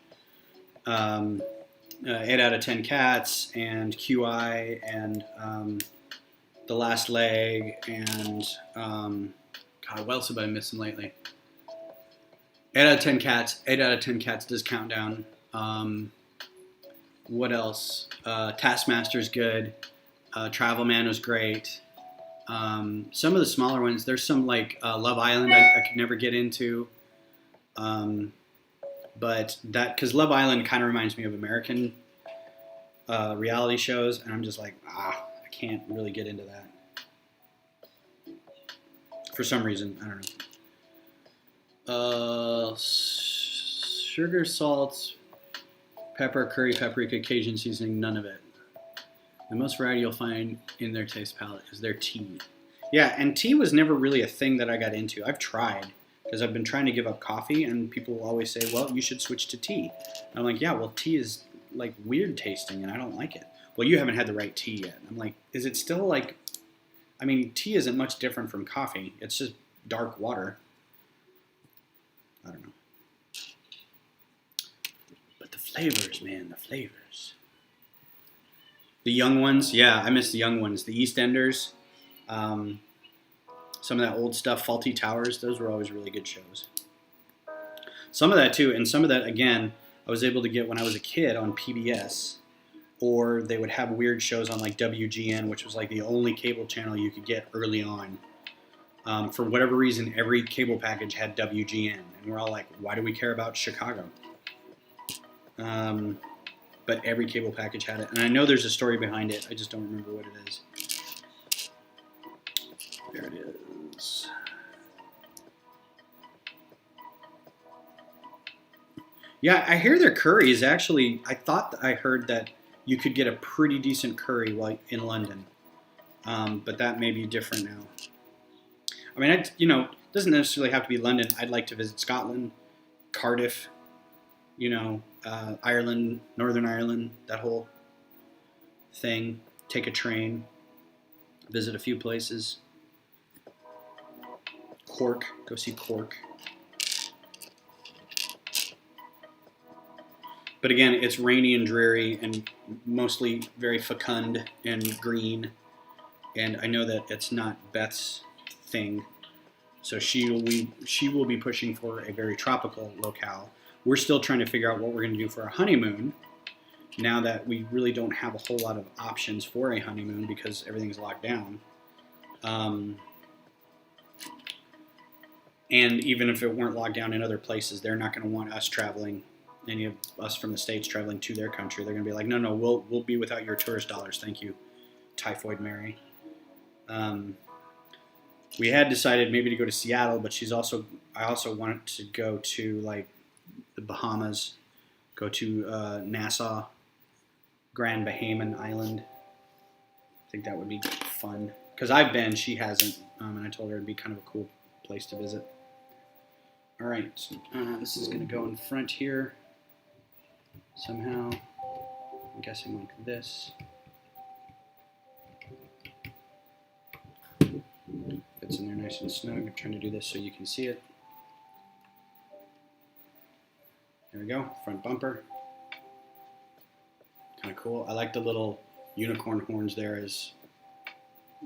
8 out of 10 Cats and QI and The Last Leg and God, what else have I missed lately? 8 out of 10 Cats. 8 out of 10 Cats does Countdown. What else? Taskmaster's good. Travel Man was great. Some of the smaller ones, there's some like Love Island I could never get into. But that, because Love Island kind of reminds me of American reality shows, and I'm just like, I can't really get into that. For some reason, I don't know. Sugar, salt, pepper, curry, paprika, Cajun seasoning, none of it. The most variety you'll find in their taste palette is their tea. Yeah, and tea was never really a thing that I got into. I've tried, because I've been trying to give up coffee, and people will always say, well, you should switch to tea. And I'm like, yeah, well, tea is like weird tasting, and I don't like it. Well, you haven't had the right tea yet. I'm like, is it still like, I mean, tea isn't much different from coffee. It's just dark water. I don't know. But the flavors, man, the flavors. The young ones, yeah, I miss the young ones. The EastEnders, some of that old stuff, Faulty Towers, those were always really good shows. Some of that too, and some of that, again, I was able to get when I was a kid on PBS, or they would have weird shows on like WGN, which was like the only cable channel you could get early on. For whatever reason, every cable package had WGN, and we're all like, why do we care about Chicago? But every cable package had it. And I know there's a story behind it. I just don't remember what it is. There it is. Yeah, I hear their curry is actually, I thought I heard that you could get a pretty decent curry while in London. But that may be different now. I mean, it doesn't necessarily have to be London. I'd like to visit Scotland, Cardiff, Ireland, Northern Ireland, that whole thing. Take a train, visit a few places. Cork, go see Cork. But again, it's rainy and dreary and mostly very fecund and green. And I know that it's not Beth's thing. So she will be pushing for a very tropical locale. We're still trying to figure out what we're going to do for our honeymoon now that we really don't have a whole lot of options for a honeymoon because everything's locked down. And even if it weren't locked down in other places, they're not going to want us traveling, any of us from the States traveling to their country. They're going to be like, no, we'll be without your tourist dollars. Thank you, Typhoid Mary. We had decided maybe to go to Seattle, but I also wanted to go to like the Bahamas, go to Nassau, Grand Bahamian Island. I think that would be fun. Because I've been, she hasn't, and I told her it'd be kind of a cool place to visit. All right, this is going to go in front here somehow. I'm guessing like this. Fits in there nice and snug. I'm trying to do this so you can see it. There we go, front bumper. Kind of cool. I like the little unicorn horns there as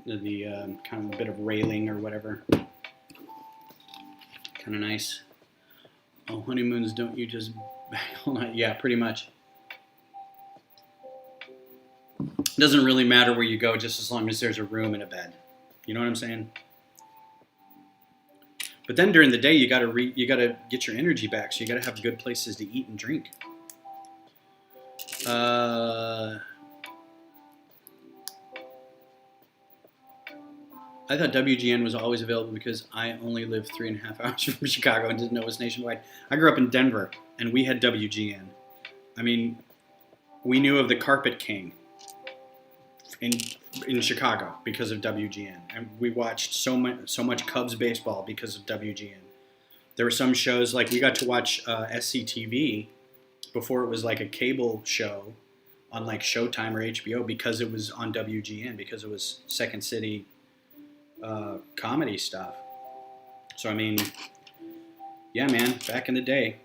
the kind of a bit of railing or whatever. Kind of nice. Oh, honeymoons, don't you just bang all night? Yeah, pretty much. Doesn't really matter where you go, just as long as there's a room and a bed. You know what I'm saying? But then during the day, you gotta get your energy back. So you gotta have good places to eat and drink. I thought WGN was always available because I only lived 3.5 hours from Chicago and didn't know it was nationwide. I grew up in Denver, and we had WGN. I mean, we knew of the Carpet King. in Chicago because of WGN, and we watched so much Cubs baseball because of WGN. There were some shows like we got to watch SCTV before it was like a cable show on like Showtime or HBO because it was on WGN because it was Second City comedy stuff. So I mean, yeah, man, back in the day.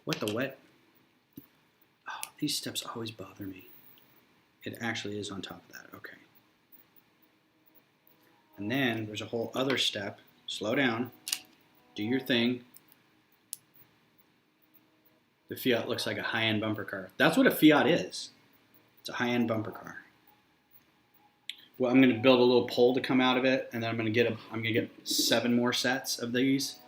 What the what? Oh, these steps always bother me. It actually is on top of that. Okay. And then there's a whole other step. Slow down. Do your thing. The Fiat looks like a high-end bumper car. That's what a Fiat is. It's a high-end bumper car. Well, I'm going to build a little pole to come out of it, and then I'm going to get 7 more sets of these.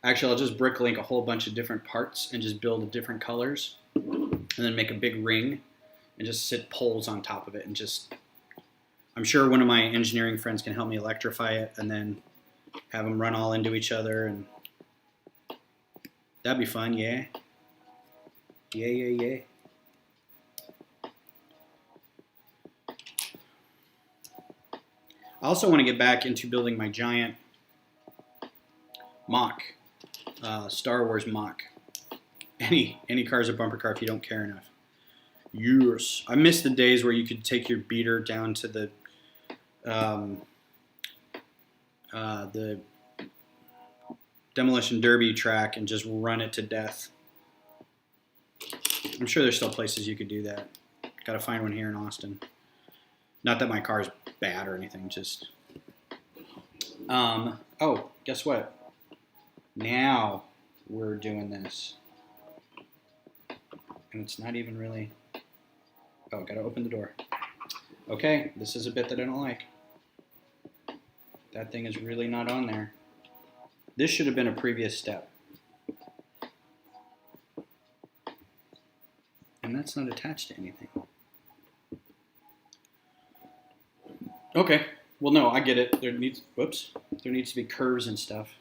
Actually, I'll just bricklink a whole bunch of different parts and just build different colors, and then make a big ring and just sit poles on top of it and just. I'm sure one of my engineering friends can help me electrify it and then have them run all into each other, and that'd be fun. Yeah. Yeah. I also want to get back into building my giant mock, Star Wars mock. Any car's a bumper car if you don't care enough. Yes, I miss the days where you could take your beater down to the demolition derby track and just run it to death. I'm sure there's still places you could do that. Got to find one here in Austin. Not that my car's bad or anything, just. Oh, guess what? Now we're doing this. And it's not even really. Oh, gotta open the door. Okay, this is a bit that I don't like. That thing is really not on there. This should have been a previous step. And that's not attached to anything. Okay, well no, I get it. There needs to be curves and stuff.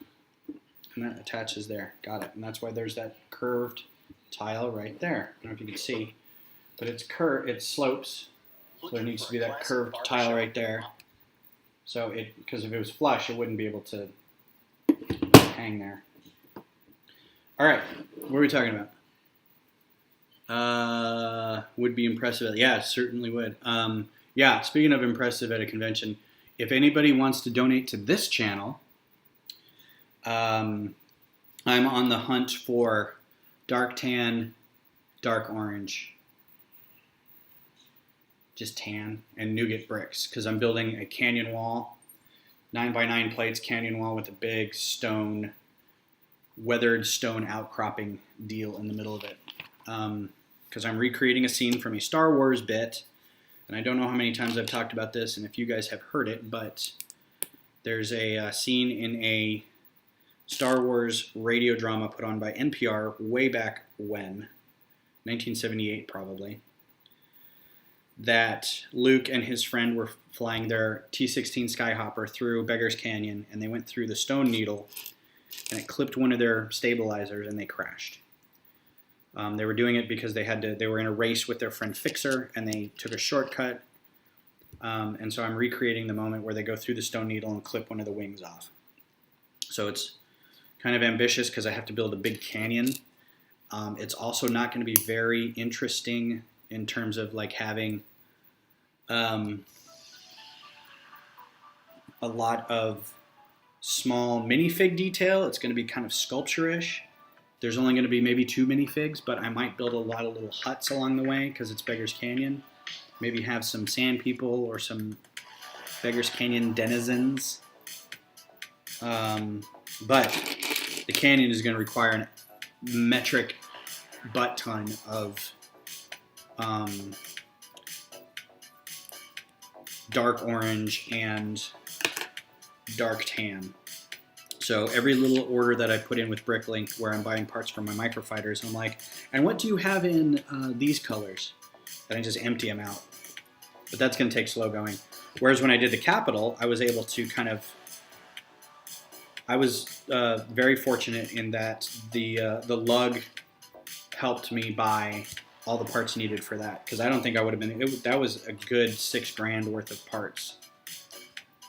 And that attaches there. Got it. And that's why there's that curved tile right there. I don't know if you can see. But it's it slopes. So there needs to be that curved tile right there. So because if it was flush, it wouldn't be able to hang there. All right, what are we talking about? Would be impressive. Yeah, it certainly would. Yeah, speaking of impressive at a convention, if anybody wants to donate to this channel, I'm on the hunt for dark tan, dark orange, just tan, and nougat bricks, because I'm building a canyon wall, 9x9 plates canyon wall with a big stone, weathered stone outcropping deal in the middle of it. Because I'm recreating a scene from a Star Wars bit, and I don't know how many times I've talked about this and if you guys have heard it, but there's a scene in a Star Wars radio drama put on by NPR way back when, 1978 probably, that Luke and his friend were flying their T-16 Skyhopper through Beggar's Canyon, and they went through the Stone Needle, and it clipped one of their stabilizers, and they crashed. They were doing it because they were in a race with their friend Fixer, and they took a shortcut. And so I'm recreating the moment where they go through the Stone Needle and clip one of the wings off. So it's kind of ambitious because I have to build a big canyon. It's also not going to be very interesting in terms of like having a lot of small minifig detail. It's going to be kind of sculpture-ish. There's only going to be maybe 2 minifigs, but I might build a lot of little huts along the way because it's Beggar's Canyon. Maybe have some sand people or some Beggar's Canyon denizens. But the canyon is going to require a metric butt ton of dark orange and dark tan. So every little order that I put in with Bricklink where I'm buying parts from my microfighters, I'm like, and what do you have in these colors? And I just empty them out. But that's going to take slow going. Whereas when I did the Capitol, I was able to kind of I was very fortunate in that the lug helped me buy all the parts needed for that, because I don't think I would have been. That was a good $6,000 worth of parts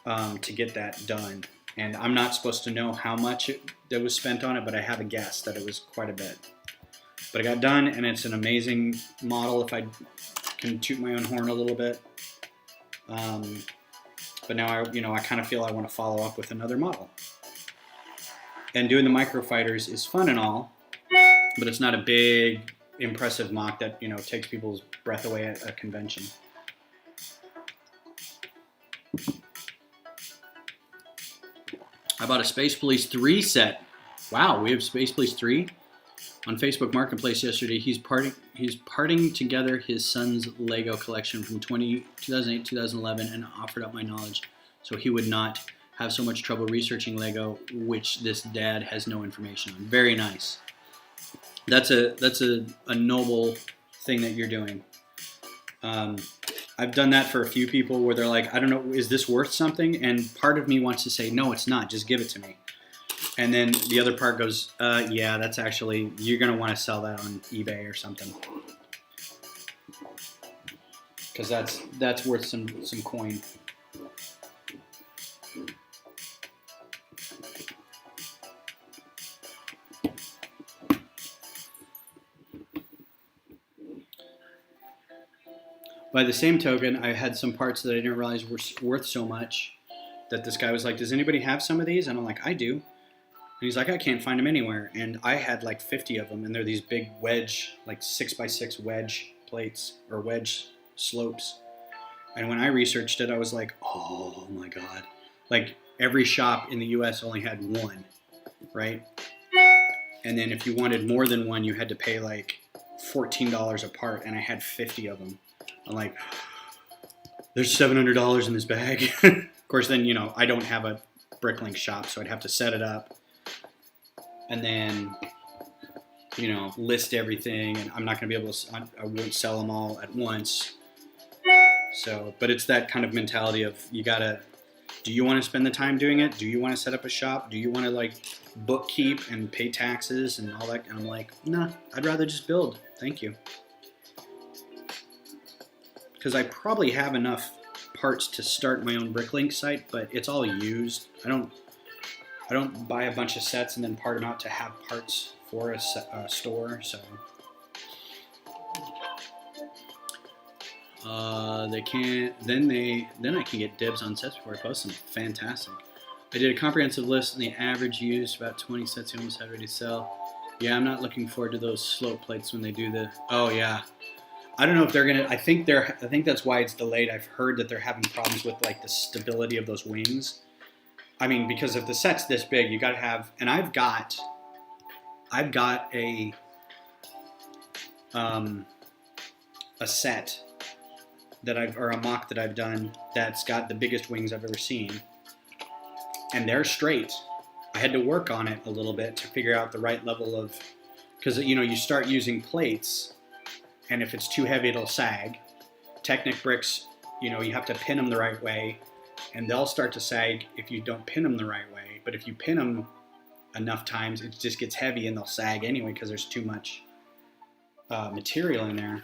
to get that done. And I'm not supposed to know how much that was spent on it, but I have a guess that it was quite a bit. But it got done, and it's an amazing model. If I can toot my own horn a little bit. But now I kind of feel I want to follow up with another model. And doing the microfighters is fun and all, but it's not a big, impressive mock that takes people's breath away at a convention. I bought a Space Police 3 set. Wow, we have Space Police 3 on Facebook Marketplace yesterday. He's parting together his son's Lego collection from 2008, 2011, and offered up my knowledge so he would not have so much trouble researching Lego, which this dad has no information on. Very nice. That's a noble thing that you're doing. I've done that for a few people where they're like, I don't know, is this worth something? And part of me wants to say, no, it's not. Just give it to me. And then the other part goes, yeah, that's actually, you're going to want to sell that on eBay or something. Because that's worth some coin. By the same token, I had some parts that I didn't realize were worth so much that this guy was like, does anybody have some of these? And I'm like, I do. And he's like, I can't find them anywhere. And I had like 50 of them, and they're these big wedge, like 6x6 wedge plates or wedge slopes. And when I researched it, I was like, oh my God. Like every shop in the US only had one, right? And then if you wanted more than one, you had to pay like $14 a part, and I had 50 of them. I'm like, there's $700 in this bag. Of course, then, I don't have a bricklink shop, so I'd have to set it up and then, list everything. And I'm not going to be able to, I won't sell them all at once. So, but it's that kind of mentality of do you want to spend the time doing it? Do you want to set up a shop? Do you want to bookkeep and pay taxes and all that? And I'm like, nah, I'd rather just build. Thank you. Because I probably have enough parts to start my own bricklink site, but it's all used. I don't buy a bunch of sets and then part them out to have parts for a store. So they can't. Then I can get dibs on sets before I post them. Fantastic. I did a comprehensive list, and the average used about 20 sets. You almost had ready to sell. Yeah, I'm not looking forward to those slope plates when they do the. Oh yeah. I don't know if they're gonna. I think that's why it's delayed. I've heard that they're having problems with the stability of those wings. I mean, because if the set's this big, you got to have. And I've got a set or a mock that I've done that's got the biggest wings I've ever seen, and they're straight. I had to work on it a little bit to figure out the right level of, because you start using plates. And if it's too heavy, it'll sag. Technic bricks, you have to pin them the right way, and they'll start to sag if you don't pin them the right way. But if you pin them enough times, it just gets heavy and they'll sag anyway because there's too much material in there.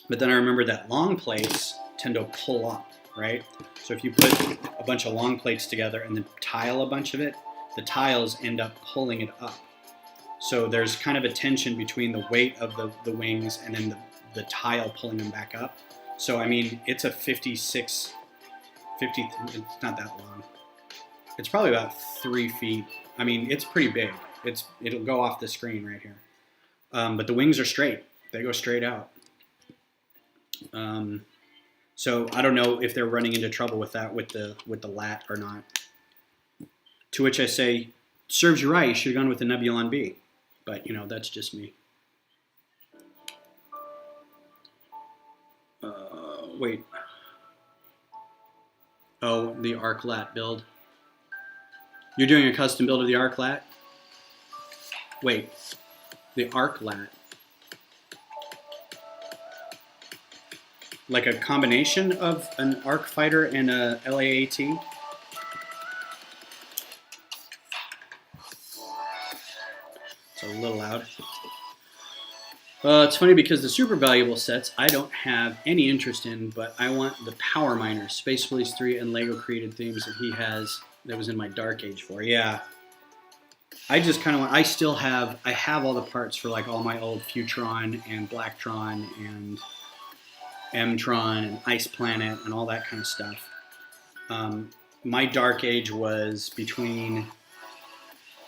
But then I remember that long plates tend to pull up, right? So if you put a bunch of long plates together and then tile a bunch of it, the tiles end up pulling it up. So there's kind of a tension between the weight of the wings and then the tile pulling them back up. So, I mean, it's a 56, it's not that long. It's probably about 3 feet. I mean, it's pretty big. It'll go off the screen right here. But the wings are straight. They go straight out. So I don't know if they're running into trouble with that with the lat or not. To which I say, serves you right. You should have gone with the Nebulon B. But, that's just me. Wait. Oh, the arc lat build. You're doing a custom build of the arc lat? Wait. The arc lat. Like a combination of an arc fighter and a LAAT? It's a little loud. It's funny because the super valuable sets I don't have any interest in, but I want the Power Miners, Space Police 3, and Lego created themes that he has that was in my Dark Age for. Yeah. I just kind of want, I have all the parts for like all my old Futron and Blacktron and M-Tron and Ice Planet and all that kind of stuff. My Dark Age was between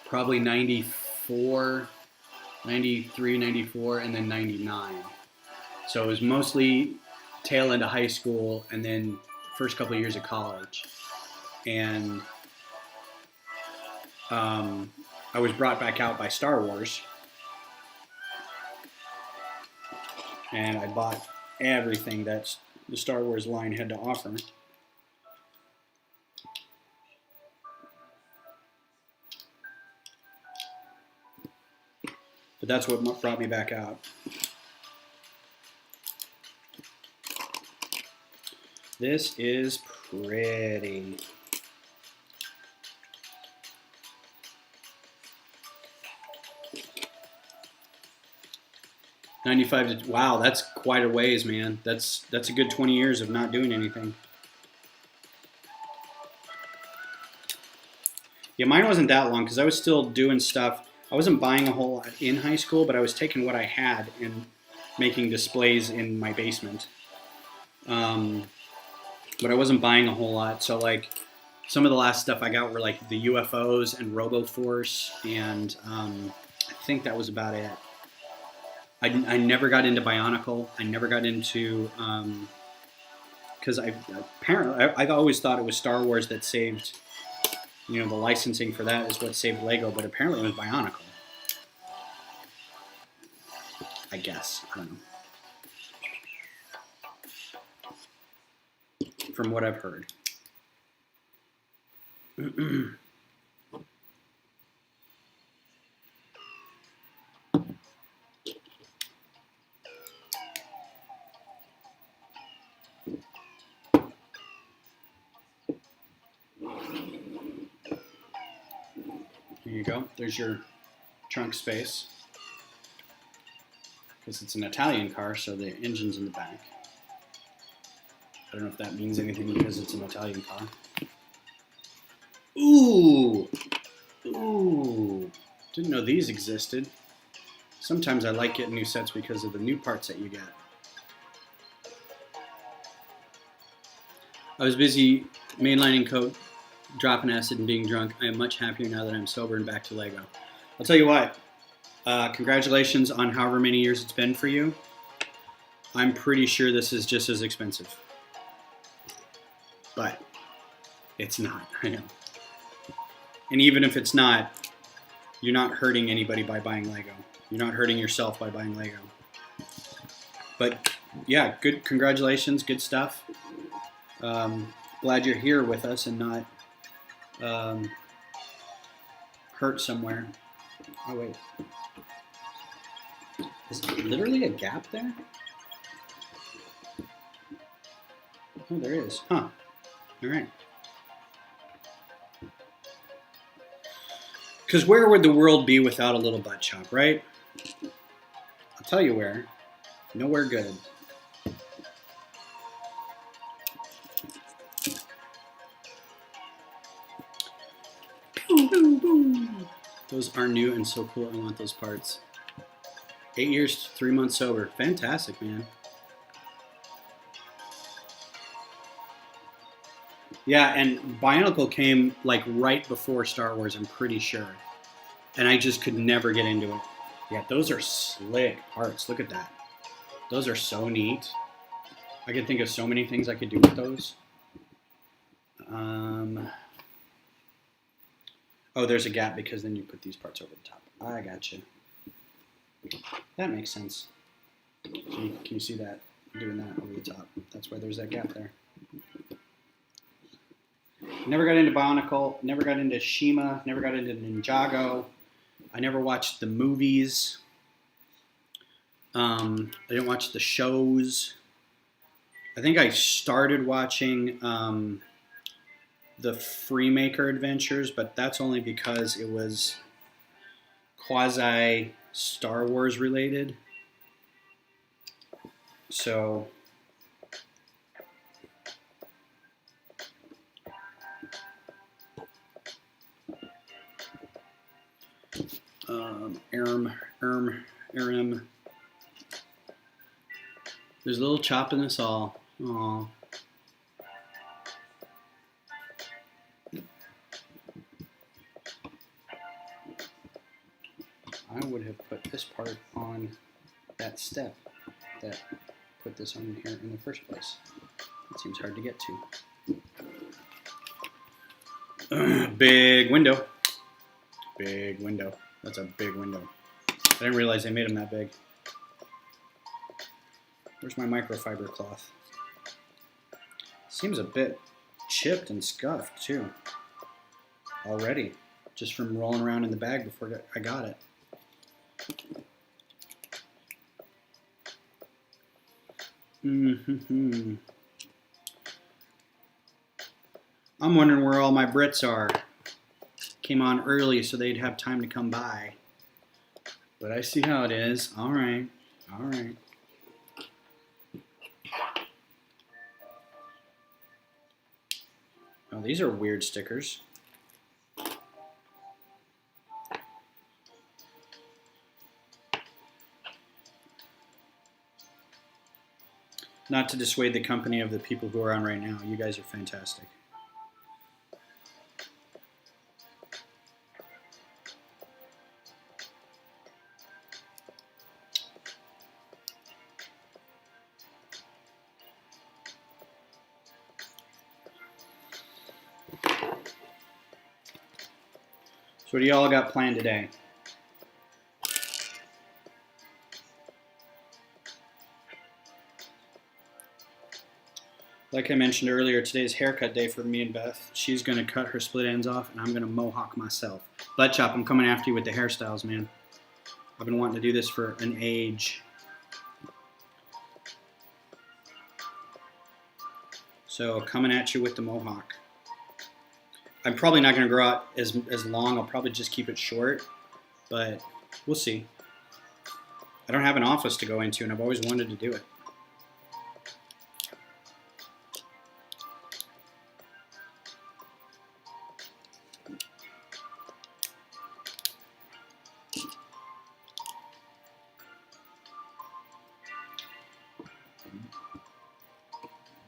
probably 94, 93, 94, and then 99. So it was mostly tail end of high school and then first couple of years of college. And I was brought back out by Star Wars. And I bought everything that the Star Wars line had to offer. But that's what brought me back out. This is pretty. $95 to, wow, that's quite a ways, man. That's a good 20 years of not doing anything. Yeah, mine wasn't that long because I was still doing stuff. I wasn't buying a whole lot in high school, but I was taking what I had and making displays in my basement. But I wasn't buying a whole lot. So like some of the last stuff I got were like the UFOs and RoboForce, and I think that was about it. I never got into Bionicle. I never got into because I've always thought it was Star Wars that saved. You know, the licensing for that is what saved Lego, but apparently it was Bionicle. I guess. I don't know. From what I've heard. Here you go. There's your trunk space. Because it's an Italian car, so the engine's in the back. I don't know if that means anything because it's an Italian car. Ooh! Ooh! Didn't know these existed. Sometimes I like getting new sets because of the new parts that you get. I was busy mainlining coke, dropping acid, and being drunk. I am much happier now that I'm sober and back to Lego. I'll tell you what. Congratulations on however many years it's been for you. I'm pretty sure this is just as expensive. But it's not, I know. And even if it's not, you're not hurting anybody by buying Lego. You're not hurting yourself by buying Lego. But yeah, good, congratulations, good stuff. Glad you're here with us and not hurt somewhere. Oh wait. Is there literally a gap there? Oh, there is. Huh. All right. Because where would the world be without a little butt chop, right? I'll tell you where. Nowhere good. Boom, boom, boom. Those are new and so cool. I want those parts. 8 years, 3 months sober. Fantastic, man. Yeah, and Bionicle came like right before Star Wars, I'm pretty sure. And I just could never get into it. Yeah, those are slick parts. Look at that. Those are so neat. I could think of so many things I could do with those. Oh, there's a gap because then you put these parts over the top. I got you. That makes sense. Can you see that? Doing that over the top. That's why there's that gap there. Never got into Bionicle. Never got into Shima. Never got into Ninjago. I never watched the movies. I didn't watch the shows. I think I started watching the Freemaker Adventures, but that's only because it was quasi Star Wars related. So Aram. There's a little chop in us all. Aww. I would have put this part on that step that put this on here in the first place. It seems hard to get to. Big window. Big window. That's a big window. I didn't realize they made them that big. Where's my microfiber cloth? Seems a bit chipped and scuffed too. Already. Just from rolling around in the bag before I got it. I'm wondering where all my Brits are. Came on early so they'd have time to come by. But I see how it is. All right. All right. Oh, these are weird stickers. Not to dissuade the company of the people who are on right now. You guys are fantastic. So what do y'all got planned today? Like I mentioned earlier, today's haircut day for me and Beth. She's going to cut her split ends off, and I'm going to mohawk myself. Butt Chop, I'm coming after you with the hairstyles, man. I've been wanting to do this for an age. So coming at you with the mohawk. I'm probably not going to grow out as long. I'll probably just keep it short, but we'll see. I don't have an office to go into, and I've always wanted to do it.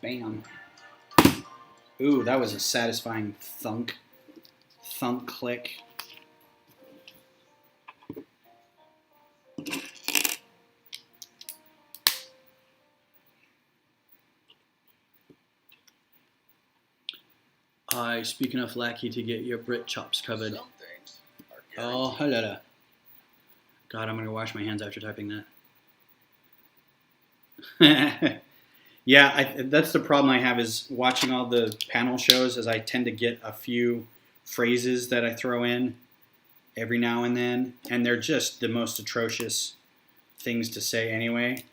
Bam. Ooh, that was a satisfying thunk. Thunk click. I speak enough lackey to get your Brit chops covered. Some things are Oh, hello. God, I'm going to wash my hands after typing that. Yeah, that's the problem I have is watching all the panel shows as I tend to get a few phrases that I throw in every now and then, and they're just the most atrocious things to say anyway.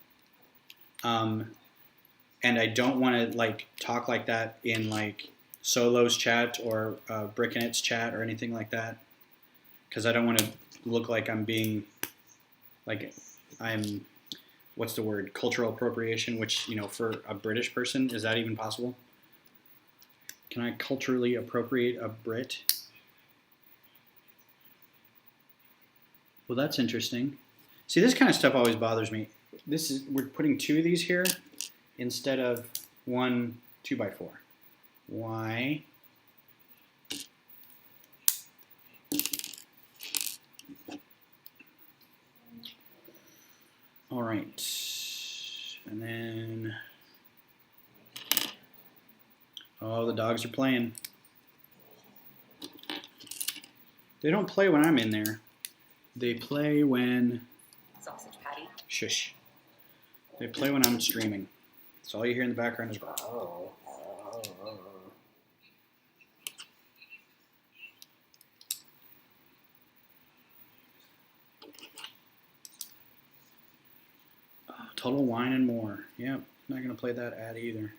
And I don't want to like talk like that in like Solo's chat or Brickinet's chat or anything like that, because I don't want to look like I'm being like I'm. What's the word? Cultural appropriation, which, you know, for a British person, is that even possible? Can I culturally appropriate a Brit? Well, that's interesting. See, this kind of stuff always bothers me. We're putting 2 of these here instead of 1 2x4. Why? All right, and then, oh, the dogs are playing. They don't play when I'm in there. They play when, Sausage patty. shush. They play when I'm streaming. So all you hear in the background is, Total Wine and More. Yep, not going to play that ad either.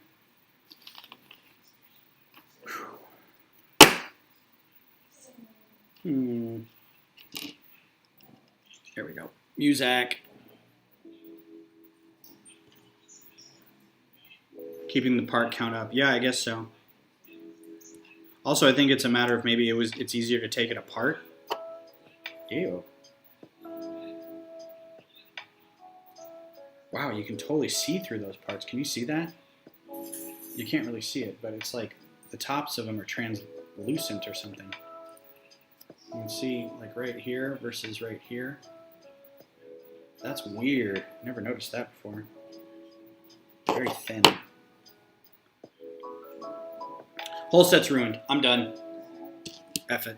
Here we go. Muzak. Keeping the part count up. Yeah, I guess so. Also, I think it's a matter of maybe it's easier to take it apart. Ew. Wow, you can totally see through those parts. Can you see that? You can't really see it, but it's like the tops of them are translucent or something. You can see like right here versus right here. That's weird. Never noticed that before. Very thin. Whole set's ruined. I'm done. F it.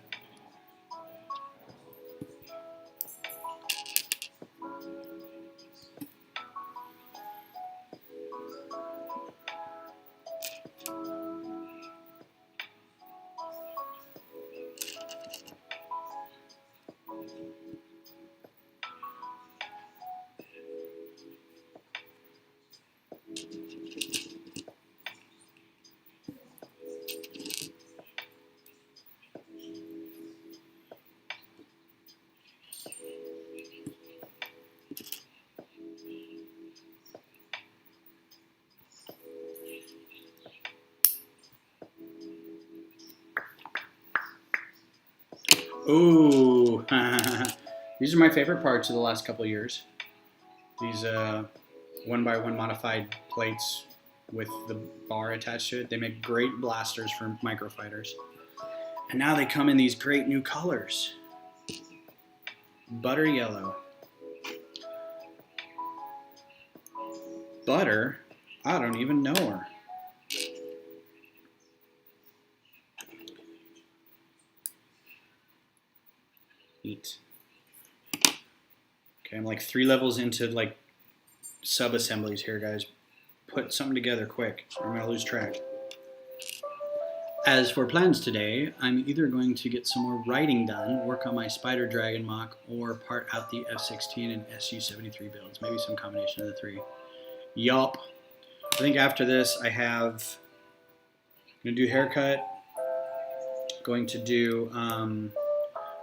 Ooh, these are my favorite parts of the last couple of years. These 1x1 modified plates with the bar attached to it. They make great blasters for microfighters. And now they come in these great new colors. Butter yellow. Butter? I don't even know her. Neat. Okay, I'm like 3 levels into like sub-assemblies here, guys. Put something together quick, or I'm gonna lose track. As for plans today, I'm either going to get some more writing done, work on my Spider Dragon mock, or part out the F-16 and Su-73 builds. Maybe some combination of the 3. Yup. I think after this I have, I'm gonna do haircut, going to do,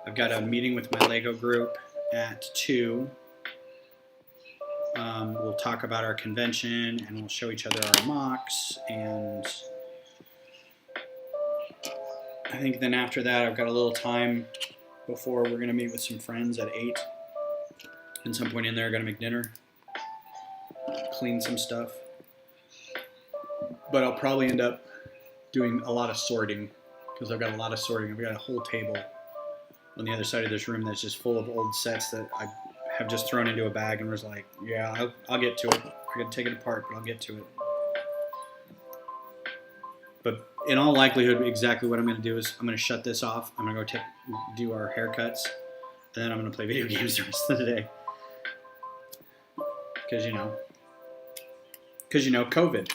I've got a meeting with my Lego group at 2. We'll talk about our convention and we'll show each other our mocks, and I think then after that I've got a little time before we're going to meet with some friends at 8. And some point in there, going to make dinner, clean some stuff. But I'll probably end up doing a lot of sorting, because I've got a lot of sorting. I've got a whole table on the other side of this room that's just full of old sets that I have just thrown into a bag and was like, yeah, I'll get to it. I got to take it apart, but I'll get to it. But in all likelihood, exactly what I'm going to do is I'm going to shut this off. I'm going to go do our haircuts, and then I'm going to play video games the rest of the day. Because you know, COVID.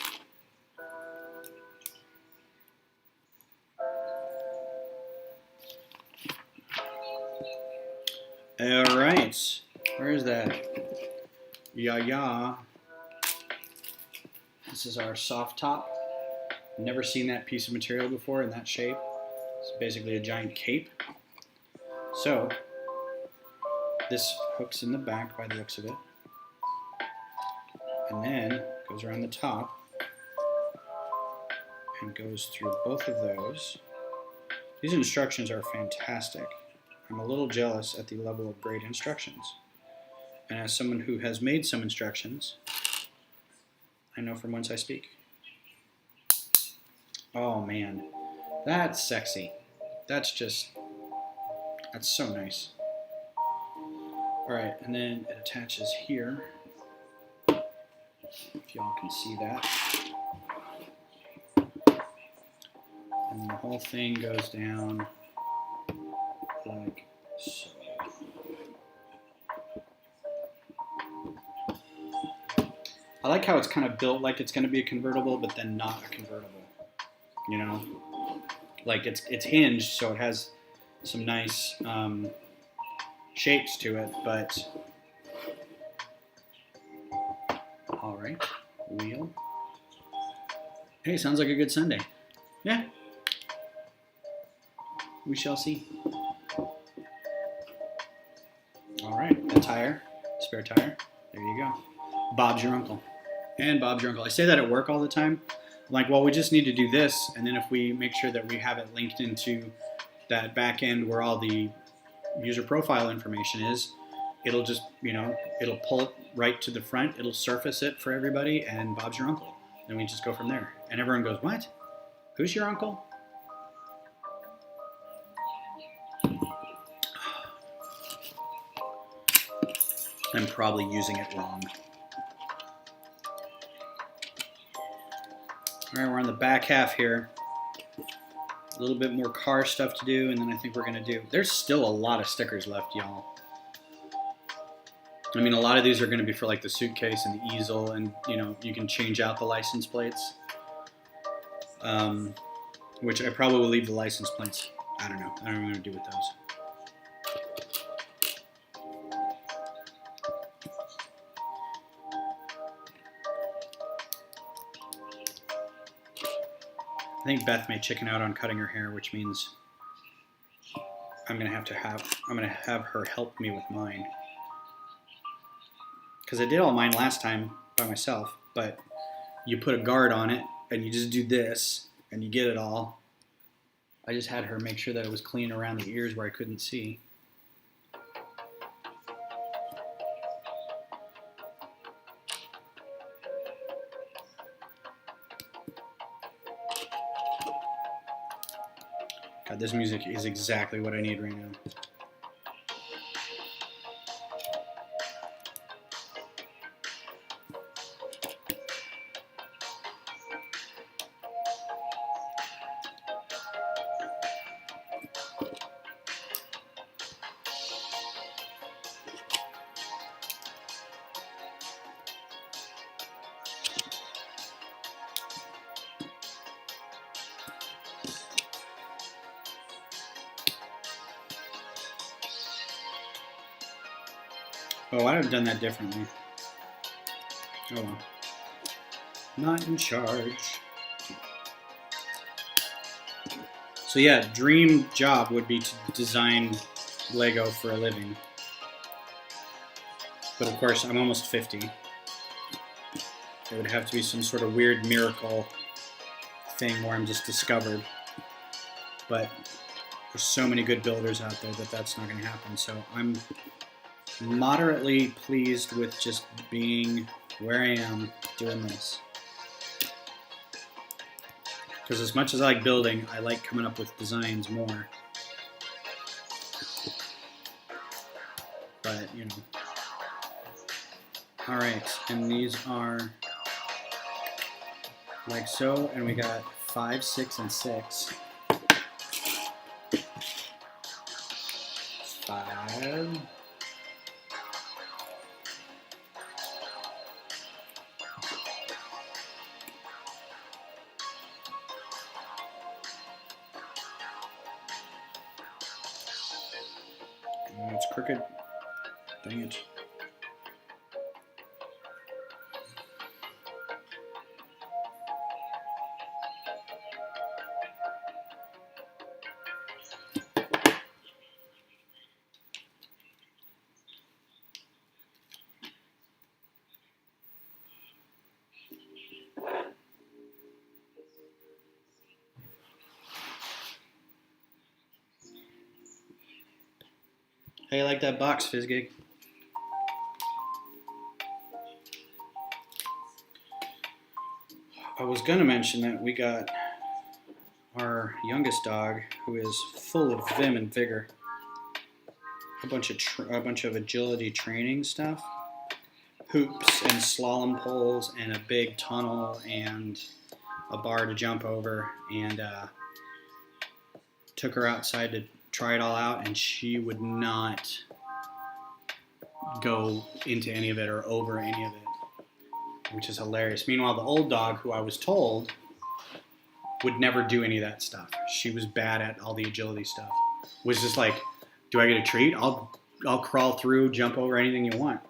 All right, where is that? Yeah. This is our soft top. Never seen that piece of material before in that shape. It's basically a giant cape. So this hooks in the back by the looks of it, and then goes around the top and goes through both of those. These instructions are fantastic. I'm a little jealous at the level of great instructions. And as someone who has made some instructions, I know from whence I speak. Oh man, that's sexy. That's so nice. Alright, and then it attaches here. If y'all can see that. And the whole thing goes down like so. I like how it's kind of built like it's going to be a convertible, but then not a convertible. You know, like it's hinged, so it has some nice shapes to it. But all right, wheel. Hey, sounds like a good Sunday. Yeah, we shall see. All All right, the tire, spare tire. There you go. Bob's your uncle. And Bob's your uncle. I say that at work all the time. I'm like, well, we just need to do this, and then if we make sure that we have it linked into that back end where all the user profile information is, it'll just, it'll pull it right to the front, it'll surface it for everybody, and Bob's your uncle. And we just go from there. And everyone goes, what? Who's your uncle? I'm probably using it wrong. All right, we're on the back half here. A little bit more car stuff to do, and then I think we're gonna do, there's still a lot of stickers left, y'all. I mean, a lot of these are gonna be for like the suitcase and the easel, and you can change out the license plates. Which I probably will leave the license plates. I don't know. I don't know what I'm gonna do with those. I think Beth may chicken out on cutting her hair, which means I'm gonna have her help me with mine. Because I did all mine last time by myself, but you put a guard on it and you just do this and you get it all. I just had her make sure that it was clean around the ears where I couldn't see. God, this music is exactly what I need right now. Oh, I'd have done that differently. Oh well. Not in charge. So yeah, dream job would be to design Lego for a living. But of course, I'm almost 50. It would have to be some sort of weird miracle thing where I'm just discovered. But there's so many good builders out there that that's not going to happen. So I'm moderately pleased with just being where I am doing this. Because as much as I like building, I like coming up with designs more. But, Alright, and these are like so, and we got 5, 6, and 6. 5. Oh, it's crooked. Dang it. How you like that box, Fizzgig? I was gonna mention that we got our youngest dog, who is full of vim and vigor, a bunch of agility training stuff, hoops and slalom poles and a big tunnel and a bar to jump over, and took her outside to try it all out, and she would not go into any of it or over any of it, which is hilarious. Meanwhile, the old dog, who I was told would never do any of that stuff, she was bad at all the agility stuff, was just like, do I get a treat? I'll crawl through, jump over anything you want.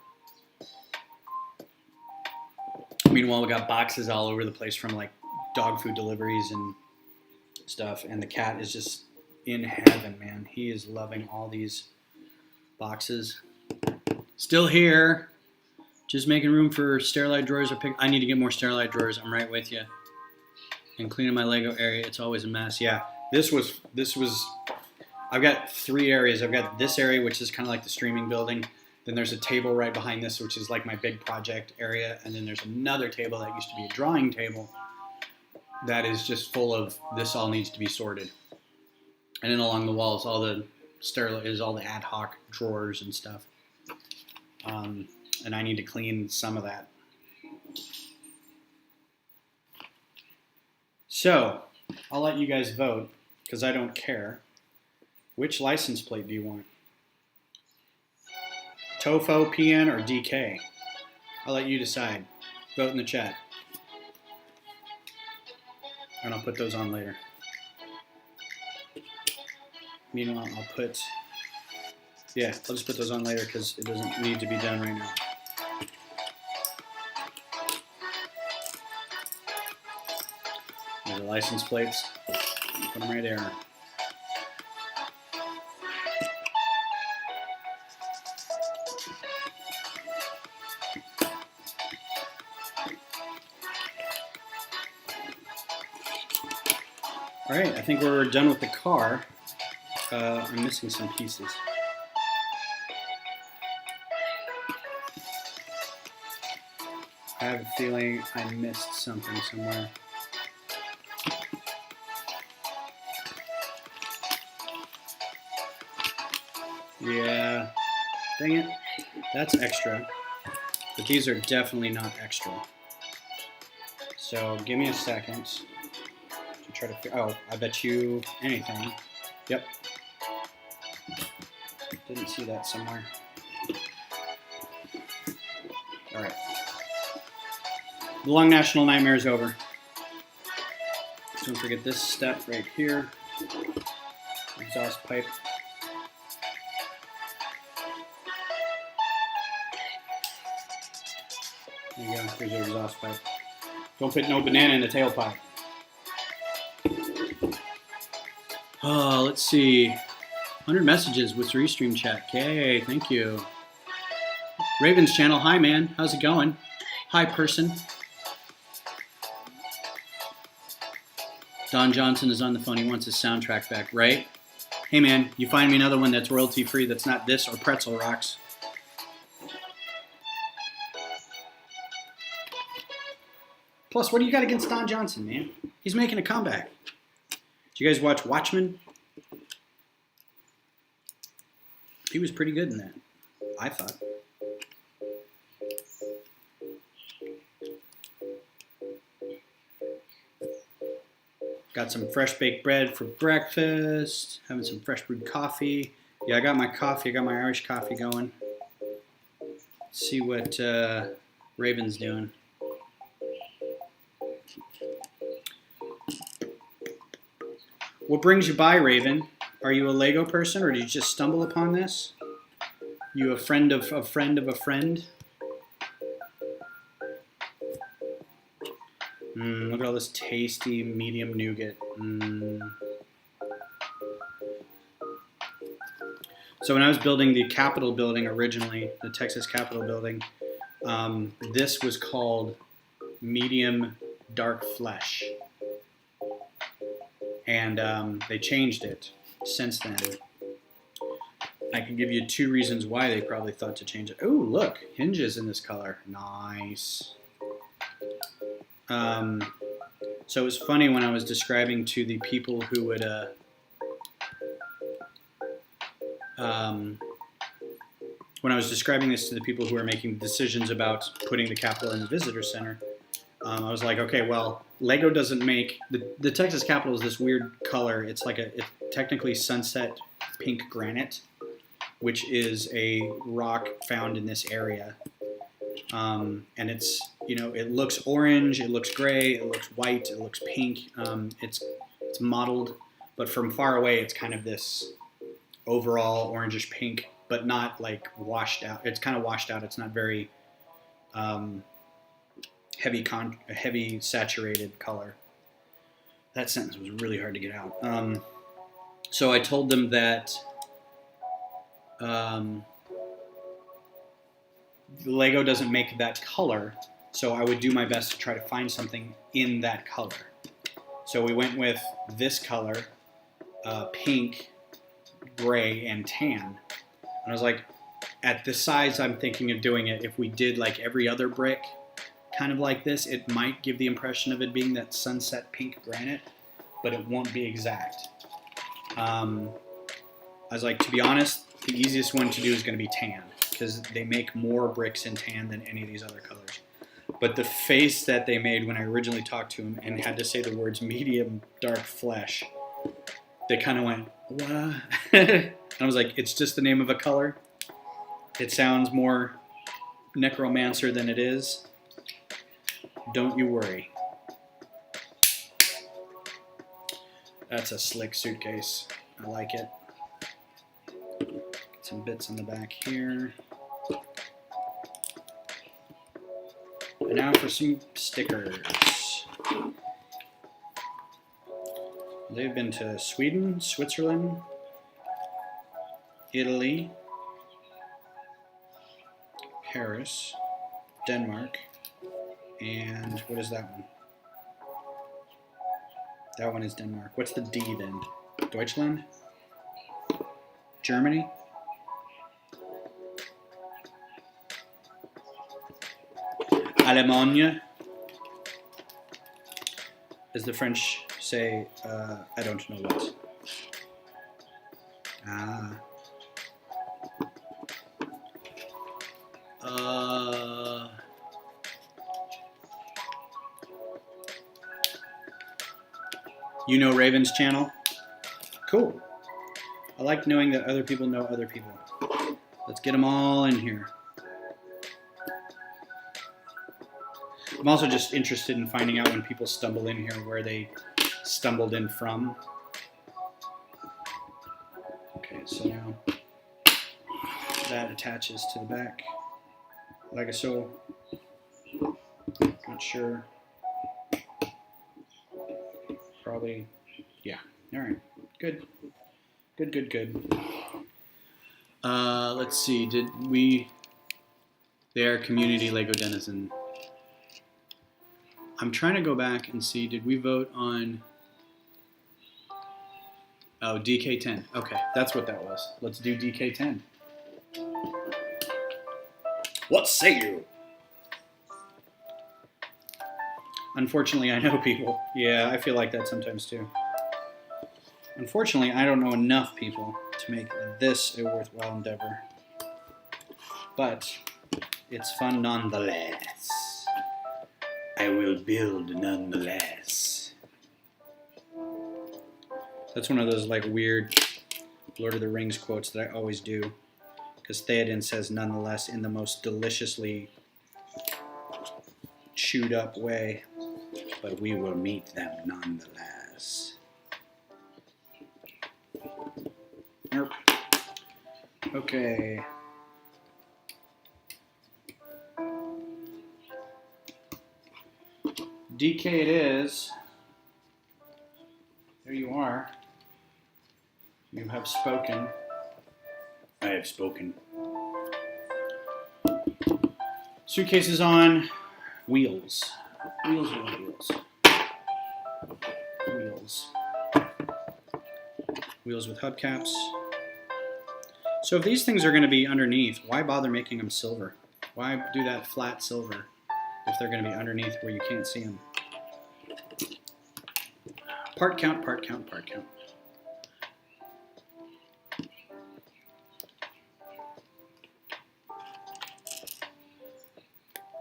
Meanwhile, we got boxes all over the place from like dog food deliveries and stuff, and the cat is just in heaven, man. He is loving all these boxes. Still here. Just making room for Sterilite drawers. I need to get more Sterilite drawers. I'm right with you. And cleaning my Lego area. It's always a mess. Yeah. This was. I've got 3 areas. I've got this area, which is kind of like the streaming building. Then there's a table right behind this, which is like my big project area. And then there's another table that used to be a drawing table that is just full of, this all needs to be sorted. And then along the walls, all the ad hoc drawers and stuff. And I need to clean some of that. So, I'll let you guys vote, because I don't care. Which license plate do you want? TOFO, PN, or DK? I'll let you decide. Vote in the chat. And I'll put those on later. Meanwhile, I'll just put those on later because it doesn't need to be done right now. These are license plates. Put them right there. All right, I think we're done with the car. I'm missing some pieces. I have a feeling I missed something somewhere. Yeah, dang it. That's extra. But these are definitely not extra. So give me a second to try to oh, I bet you anything. Yep. Didn't see that somewhere. All right. The long national nightmare is over. Don't forget this step right here. Exhaust pipe. There you go. Here's your exhaust pipe. Don't put no banana in the tailpipe. Oh, let's see. 100 messages with Restream chat. Okay, thank you. Raven's channel. Hi, man. How's it going? Hi, person. Don Johnson is on the phone. He wants his soundtrack back, right? Hey, man, you find me another one that's royalty-free that's not this or Pretzel Rocks. Plus, what do you got against Don Johnson, man? He's making a comeback. Did you guys watch Watchmen? He was pretty good in that, I thought. Got some fresh baked bread for breakfast. Having some fresh brewed coffee. Yeah, I got my coffee. I got my Irish coffee going. Let's see what Raven's doing. What brings you by, Raven? Are you a Lego person, or did you just stumble upon this? You a friend of a friend of a friend? Look at all this tasty medium nougat. So when I was building the Capitol building originally, the Texas Capitol building, this was called medium dark flesh. And they changed it since then. I can give you 2 reasons why they probably thought to change it. Oh, look, hinges in this color. Nice. So it was funny when I was describing to the people who would, when I was describing this to the people who are making decisions about putting the Capitol in the visitor center, I was like, okay, well, Lego doesn't make, the Texas Capitol is this weird color. It's like it's technically sunset pink granite, which is a rock found in this area. And it's, you know, it looks orange, it looks gray, it looks white, it looks pink. It's mottled, but from far away, it's kind of this overall orangish pink, but not like washed out. It's kind of washed out. It's not very heavy saturated color. That sentence was really hard to get out. So I told them that Lego doesn't make that color, so I would do my best to try to find something in that color. So we went with this color, pink, gray, and tan. And I was like, at the size I'm thinking of doing it, if we did like every other brick, kind of like this, it might give the impression of it being that sunset pink granite, but it won't be exact. I was like, to be honest, the easiest one to do is going to be tan, because they make more bricks in tan than any of these other colors. But the face that they made when I originally talked to them and had to say the words medium dark flesh, they kind of went, what? And I was like, it's just the name of a color. It sounds more necromancer than it is. Don't you worry. That's a slick suitcase. I like it. Some bits on the back here. And now for some stickers. They've been to Sweden, Switzerland, Italy, Paris, Denmark, and what is that one? That one is Denmark. What's the D then? Deutschland? Germany? Allemagne? As the French say, I don't know what. Ah. You know Raven's channel? Cool. I like knowing that other people know other people. Let's get them all in here. I'm also just interested in finding out when people stumble in here where they stumbled in from. Okay, so now that attaches to the back like so. Not sure. Probably, yeah. All right, good. Good. Let's see, they are community Lego denizen. I'm trying to go back and see, did we vote on, oh, DK10. Okay, that's what that was. Let's do DK10. What say you? Unfortunately, I know people. Yeah, I feel like that sometimes too. Unfortunately, I don't know enough people to make this a worthwhile endeavor. But it's fun nonetheless. I will build nonetheless. That's one of those like weird Lord of the Rings quotes that I always do. Because Theoden says nonetheless in the most deliciously chewed up way. But we will meet them nonetheless. Nope. Okay. DK it is. There you are. You have spoken. I have spoken. Suitcase is on wheels. Wheels. Wheels with hubcaps. So if these things are going to be underneath, why bother making them silver? Why do that flat silver if they're going to be underneath where you can't see them? Part count.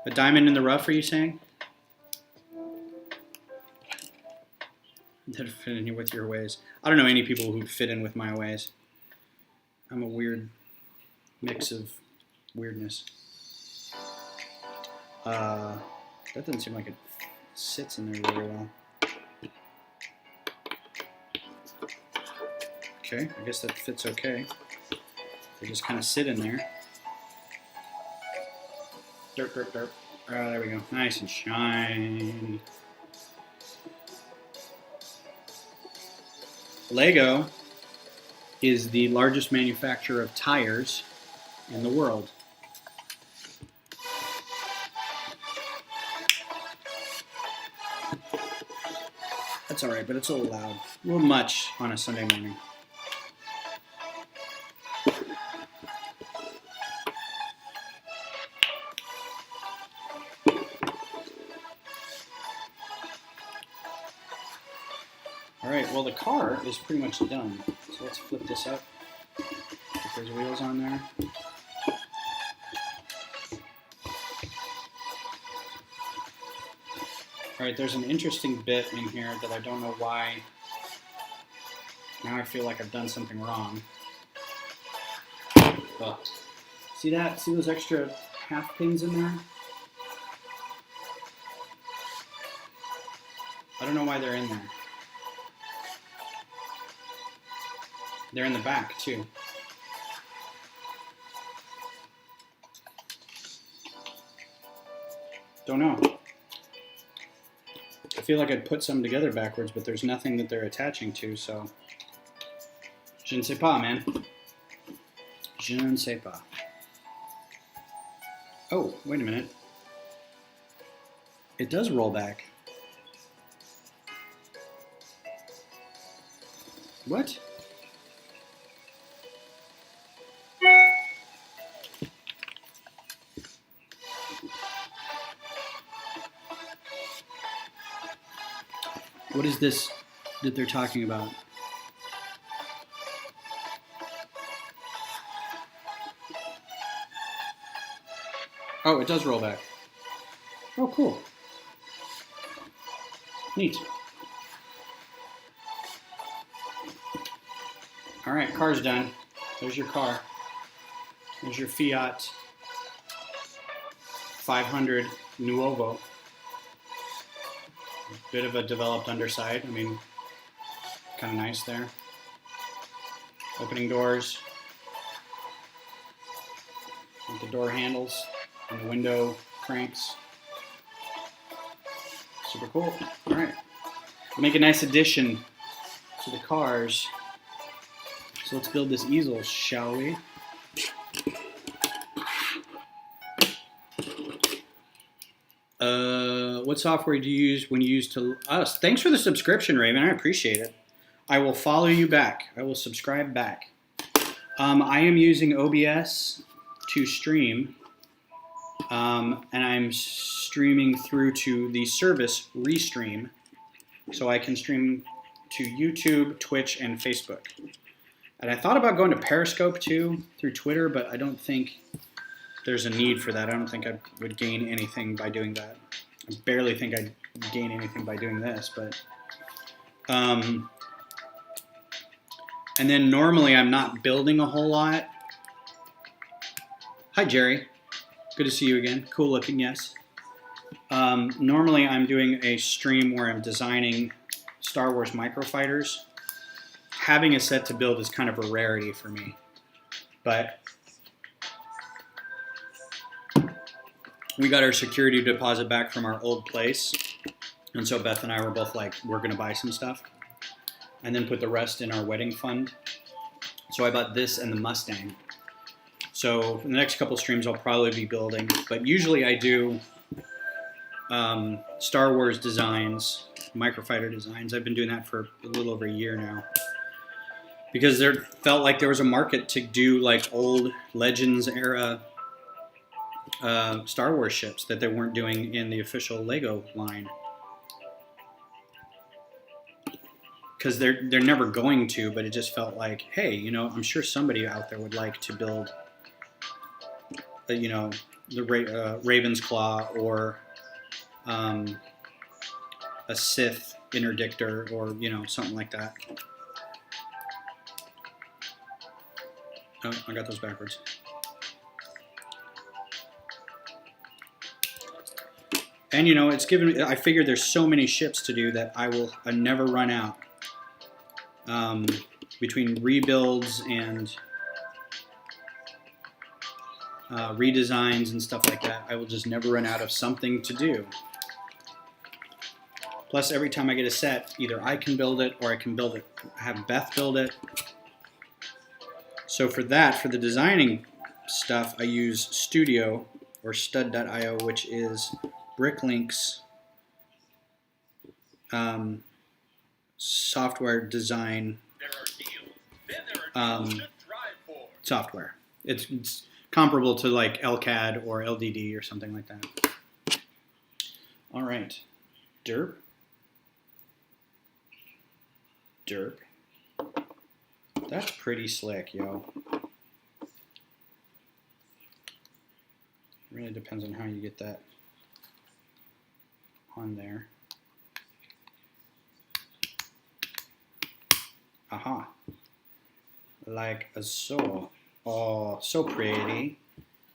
A diamond in the rough, are you saying? That'd fit in with your ways. I don't know any people who fit in with my ways. I'm a weird mix of weirdness. That doesn't seem like it sits in there very well. Okay, I guess that fits okay. They just kind of sit in there. Derp. There we go. Nice and shiny. Lego is the largest manufacturer of tires in the world. That's all right, but it's a little loud. A little much on a Sunday morning. All right, well, the car is pretty much done. So let's flip this up. Put those wheels on there. All right, there's an interesting bit in here that I don't know why. Now I feel like I've done something wrong. Oh. See that? See those extra half pins in there? I don't know why they're in there. They're in the back too. Don't know. I feel like I'd put some together backwards, but there's nothing that they're attaching to, so... Je ne sais pas, man. Je ne sais pas. Oh, wait a minute. It does roll back. What? What is this that they're talking about? Oh, it does roll back. Oh, cool. Neat. All right, car's done. There's your car. There's your Fiat 500 Nuovo. Bit of a developed underside. I mean, kind of nice there. Opening doors. With the door handles and the window cranks. Super cool. All right. Make a nice addition to the cars. So let's build this easel, shall we? What software do you use when you use to us? Thanks for the subscription, Raven. I appreciate it. I will follow you back. I will subscribe back. I am using OBS to stream, and I'm streaming through to the service Restream, so I can stream to YouTube, Twitch, and Facebook. And I thought about going to Periscope too through Twitter, but I don't think there's a need for that. I don't think I would gain anything by doing that. I barely think I'd gain anything by doing this, but and then normally I'm not building a whole lot. Hi, Jerry. Good to see you again. Cool looking, yes. Normally I'm doing a stream where I'm designing Star Wars microfighters. Having a set to build is kind of a rarity for me, but we got our security deposit back from our old place, and so Beth and I were both like, we're going to buy some stuff and then put the rest in our wedding fund. So I bought this and the Mustang. So for the next couple streams I'll probably be building, but usually I do Star Wars designs, microfighter designs. I've been doing that for a little over a year now, because there felt like there was a market to do like old Legends era Star Wars ships that they weren't doing in the official Lego line, because they're never going to. But it just felt like, hey, you know, I'm sure somebody out there would like to build, you know, the Raven's Claw or a Sith interdictor, or you know, something like that. Oh, I got those backwards. And you know, it's given. I figured there's so many ships to do that I never run out. Between rebuilds and redesigns and stuff like that, I will just never run out of something to do. Plus, every time I get a set, either I can build it or I can build it, have Beth build it. So for that, for the designing stuff, I use Studio or Stud.io, which is Bricklink's software design software. It's comparable to like LCAD or LDD or something like that. All right, derp. Derp. That's pretty slick, yo. Really depends on how you get that on there. Aha. Like so. Oh, so pretty.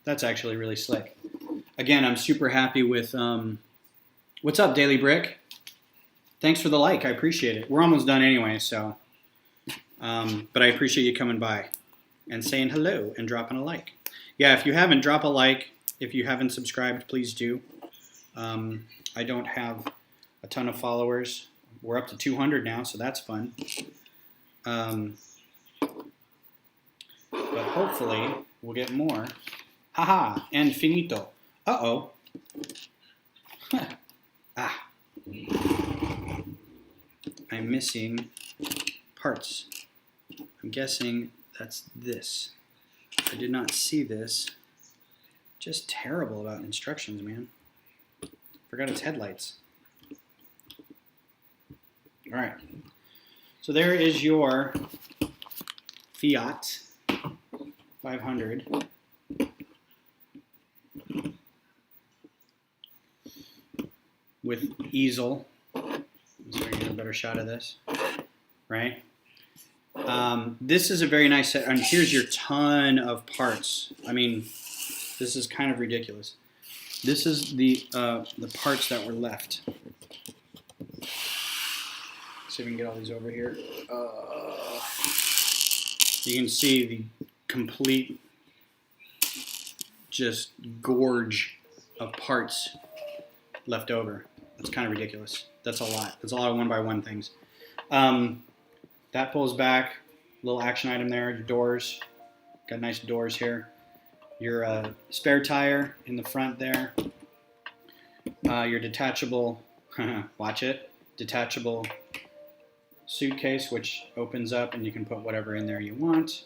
That's actually really slick. Again, I'm super happy with, what's up, Daily Brick? Thanks for the like, I appreciate it. We're almost done anyway, so, but I appreciate you coming by and saying hello and dropping a like. Yeah, if you haven't, drop a like. If you haven't subscribed, please do. I don't have a ton of followers. We're up to 200 now, so that's fun. But hopefully we'll get more. Haha, and finito. Uh-oh. Ah. I'm missing parts. I'm guessing that's this. I did not see this. Just terrible about instructions, man. Forgot its headlights. All right. So there is your Fiat 500. With easel. So we get a better shot of this, right? This is a very nice set, and here's your ton of parts. I mean, this is kind of ridiculous. This is the parts that were left. See if we can get all these over here. You can see the complete just gorge of parts left over. That's kind of ridiculous. That's a lot. That's a lot of one-by-one things. That pulls back. Little action item there. Your doors. Got nice doors here. Your spare tire in the front there. Your detachable, watch it, detachable suitcase, which opens up and you can put whatever in there you want.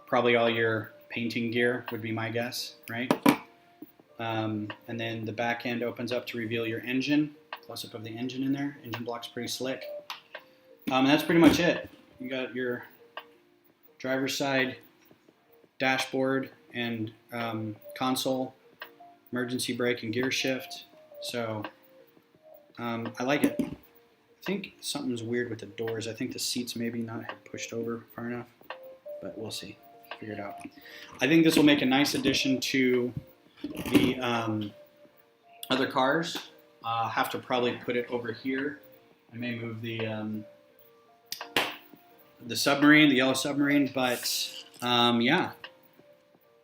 Probably all your painting gear would be my guess, right? And then the back end opens up to reveal your engine. Close-up of the engine in there. Engine block's pretty slick. And that's pretty much it. You got your driver's side dashboard and console, emergency brake and gear shift. So I like it. I think something's weird with the doors. I think the seats maybe not had pushed over far enough, but we'll see. Figure it out. I think this will make a nice addition to the other cars. Have to probably put it over here. I may move the submarine, the yellow submarine, but yeah.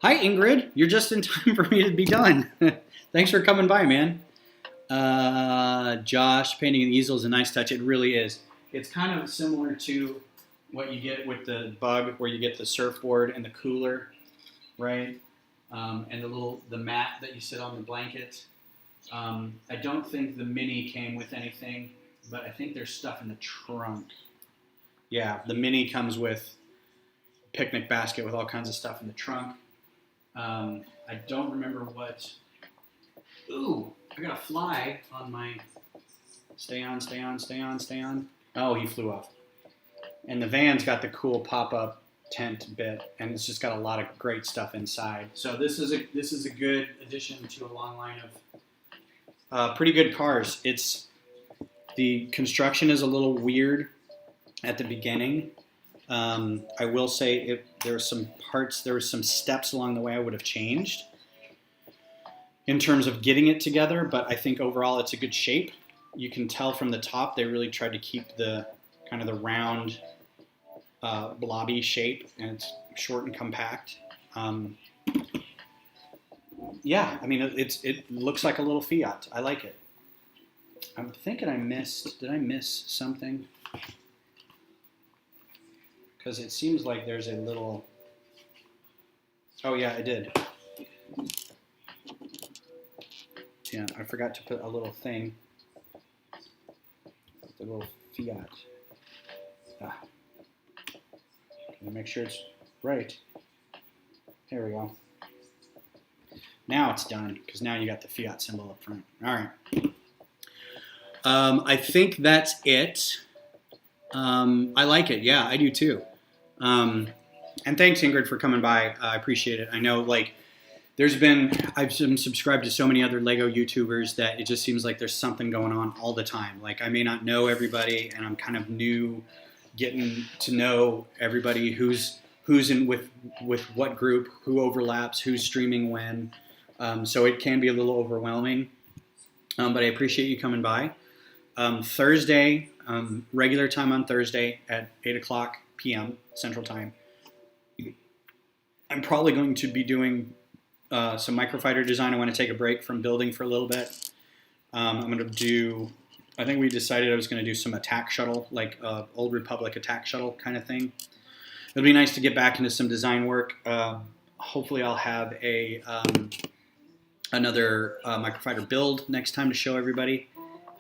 Hi Ingrid, you're just in time for me to be done. Thanks for coming by, man. Josh, painting an easel is a nice touch. It really is. It's kind of similar to what you get with the Bug, where you get the surfboard and the cooler, right? And the mat that you sit on, the blanket. I don't think the Mini came with anything, but I think there's stuff in the trunk. Yeah, the Mini comes with a picnic basket with all kinds of stuff in the trunk. I don't remember what. Ooh, I got a fly on my. Stay on, stay on, stay on, stay on. Oh, he flew off. And the van's got the cool pop-up tent bit, and it's just got a lot of great stuff inside. So this is a good addition to a long line of pretty good cars. The construction is a little weird at the beginning. I will say there were some steps along the way I would have changed in terms of getting it together, but I think overall it's a good shape. You can tell from the top they really tried to keep the kind of the round blobby shape, and it's short and compact. Yeah, I mean it looks like a little Fiat. I like it. I'm thinking did I miss something? Because it seems like there's a little, oh yeah, I did. Yeah, I forgot to put a little thing, the little Fiat. Let me make sure it's right. There we go. Now it's done, because now you got the Fiat symbol up front. All right. I think that's it. I like it. Yeah, I do too. And thanks, Ingrid, for coming by. I appreciate it. I know, like, I've been subscribed to so many other Lego YouTubers that it just seems like there's something going on all the time. Like, I may not know everybody, and I'm kind of new, getting to know everybody who's in with what group, who overlaps, who's streaming when. So it can be a little overwhelming, but I appreciate you coming by. Thursday, regular time on Thursday at 8 o'clock p.m. Central Time. I'm probably going to be doing some microfighter design. I want to take a break from building for a little bit. I'm going to do, I think we decided I was going to do some attack shuttle, like Old Republic attack shuttle kind of thing. It'll be nice to get back into some design work. Hopefully I'll have another microfighter build next time to show everybody.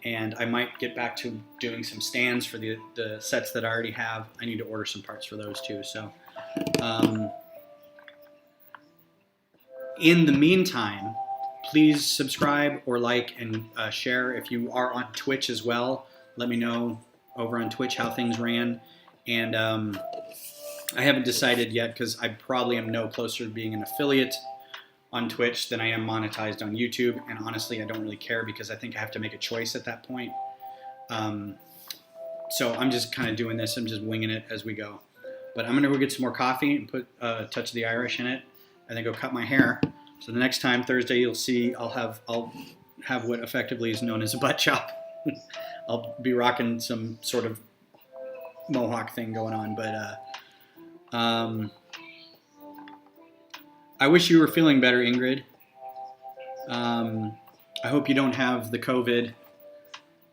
And I might get back to doing some stands for the sets that I already have. I need to order some parts for those too. So in the meantime, please subscribe or like and share. If you are on Twitch as well, let me know over on Twitch how things ran. And I haven't decided yet, because I probably am no closer to being an affiliate on Twitch than I am monetized on YouTube. And honestly, I don't really care, because I think I have to make a choice at that point. So I'm just kind of doing this. I'm just winging it as we go. But I'm going to go get some more coffee and put a touch of the Irish in it, and then go cut my hair. So the next time, Thursday, you'll see I'll have what effectively is known as a butt chop. I'll be rocking some sort of mohawk thing going on. But I wish you were feeling better, Ingrid. I hope you don't have the COVID.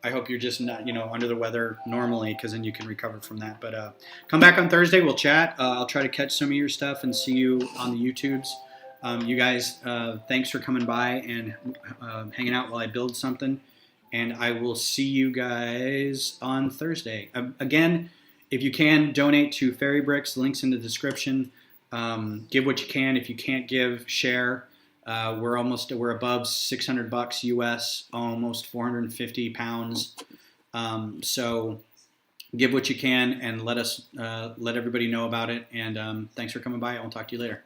I hope you're just not, under the weather normally, because then you can recover from that. But come back on Thursday. We'll chat. I'll try to catch some of your stuff and see you on the YouTubes. You guys, thanks for coming by and hanging out while I build something. And I will see you guys on Thursday. Again, if you can, donate to Fairy Bricks. The link's in the description. Give what you can. If you can't give, share. We're above $600 US, almost 450 pounds. So give what you can and let everybody know about it. And thanks for coming by. I'll talk to you later.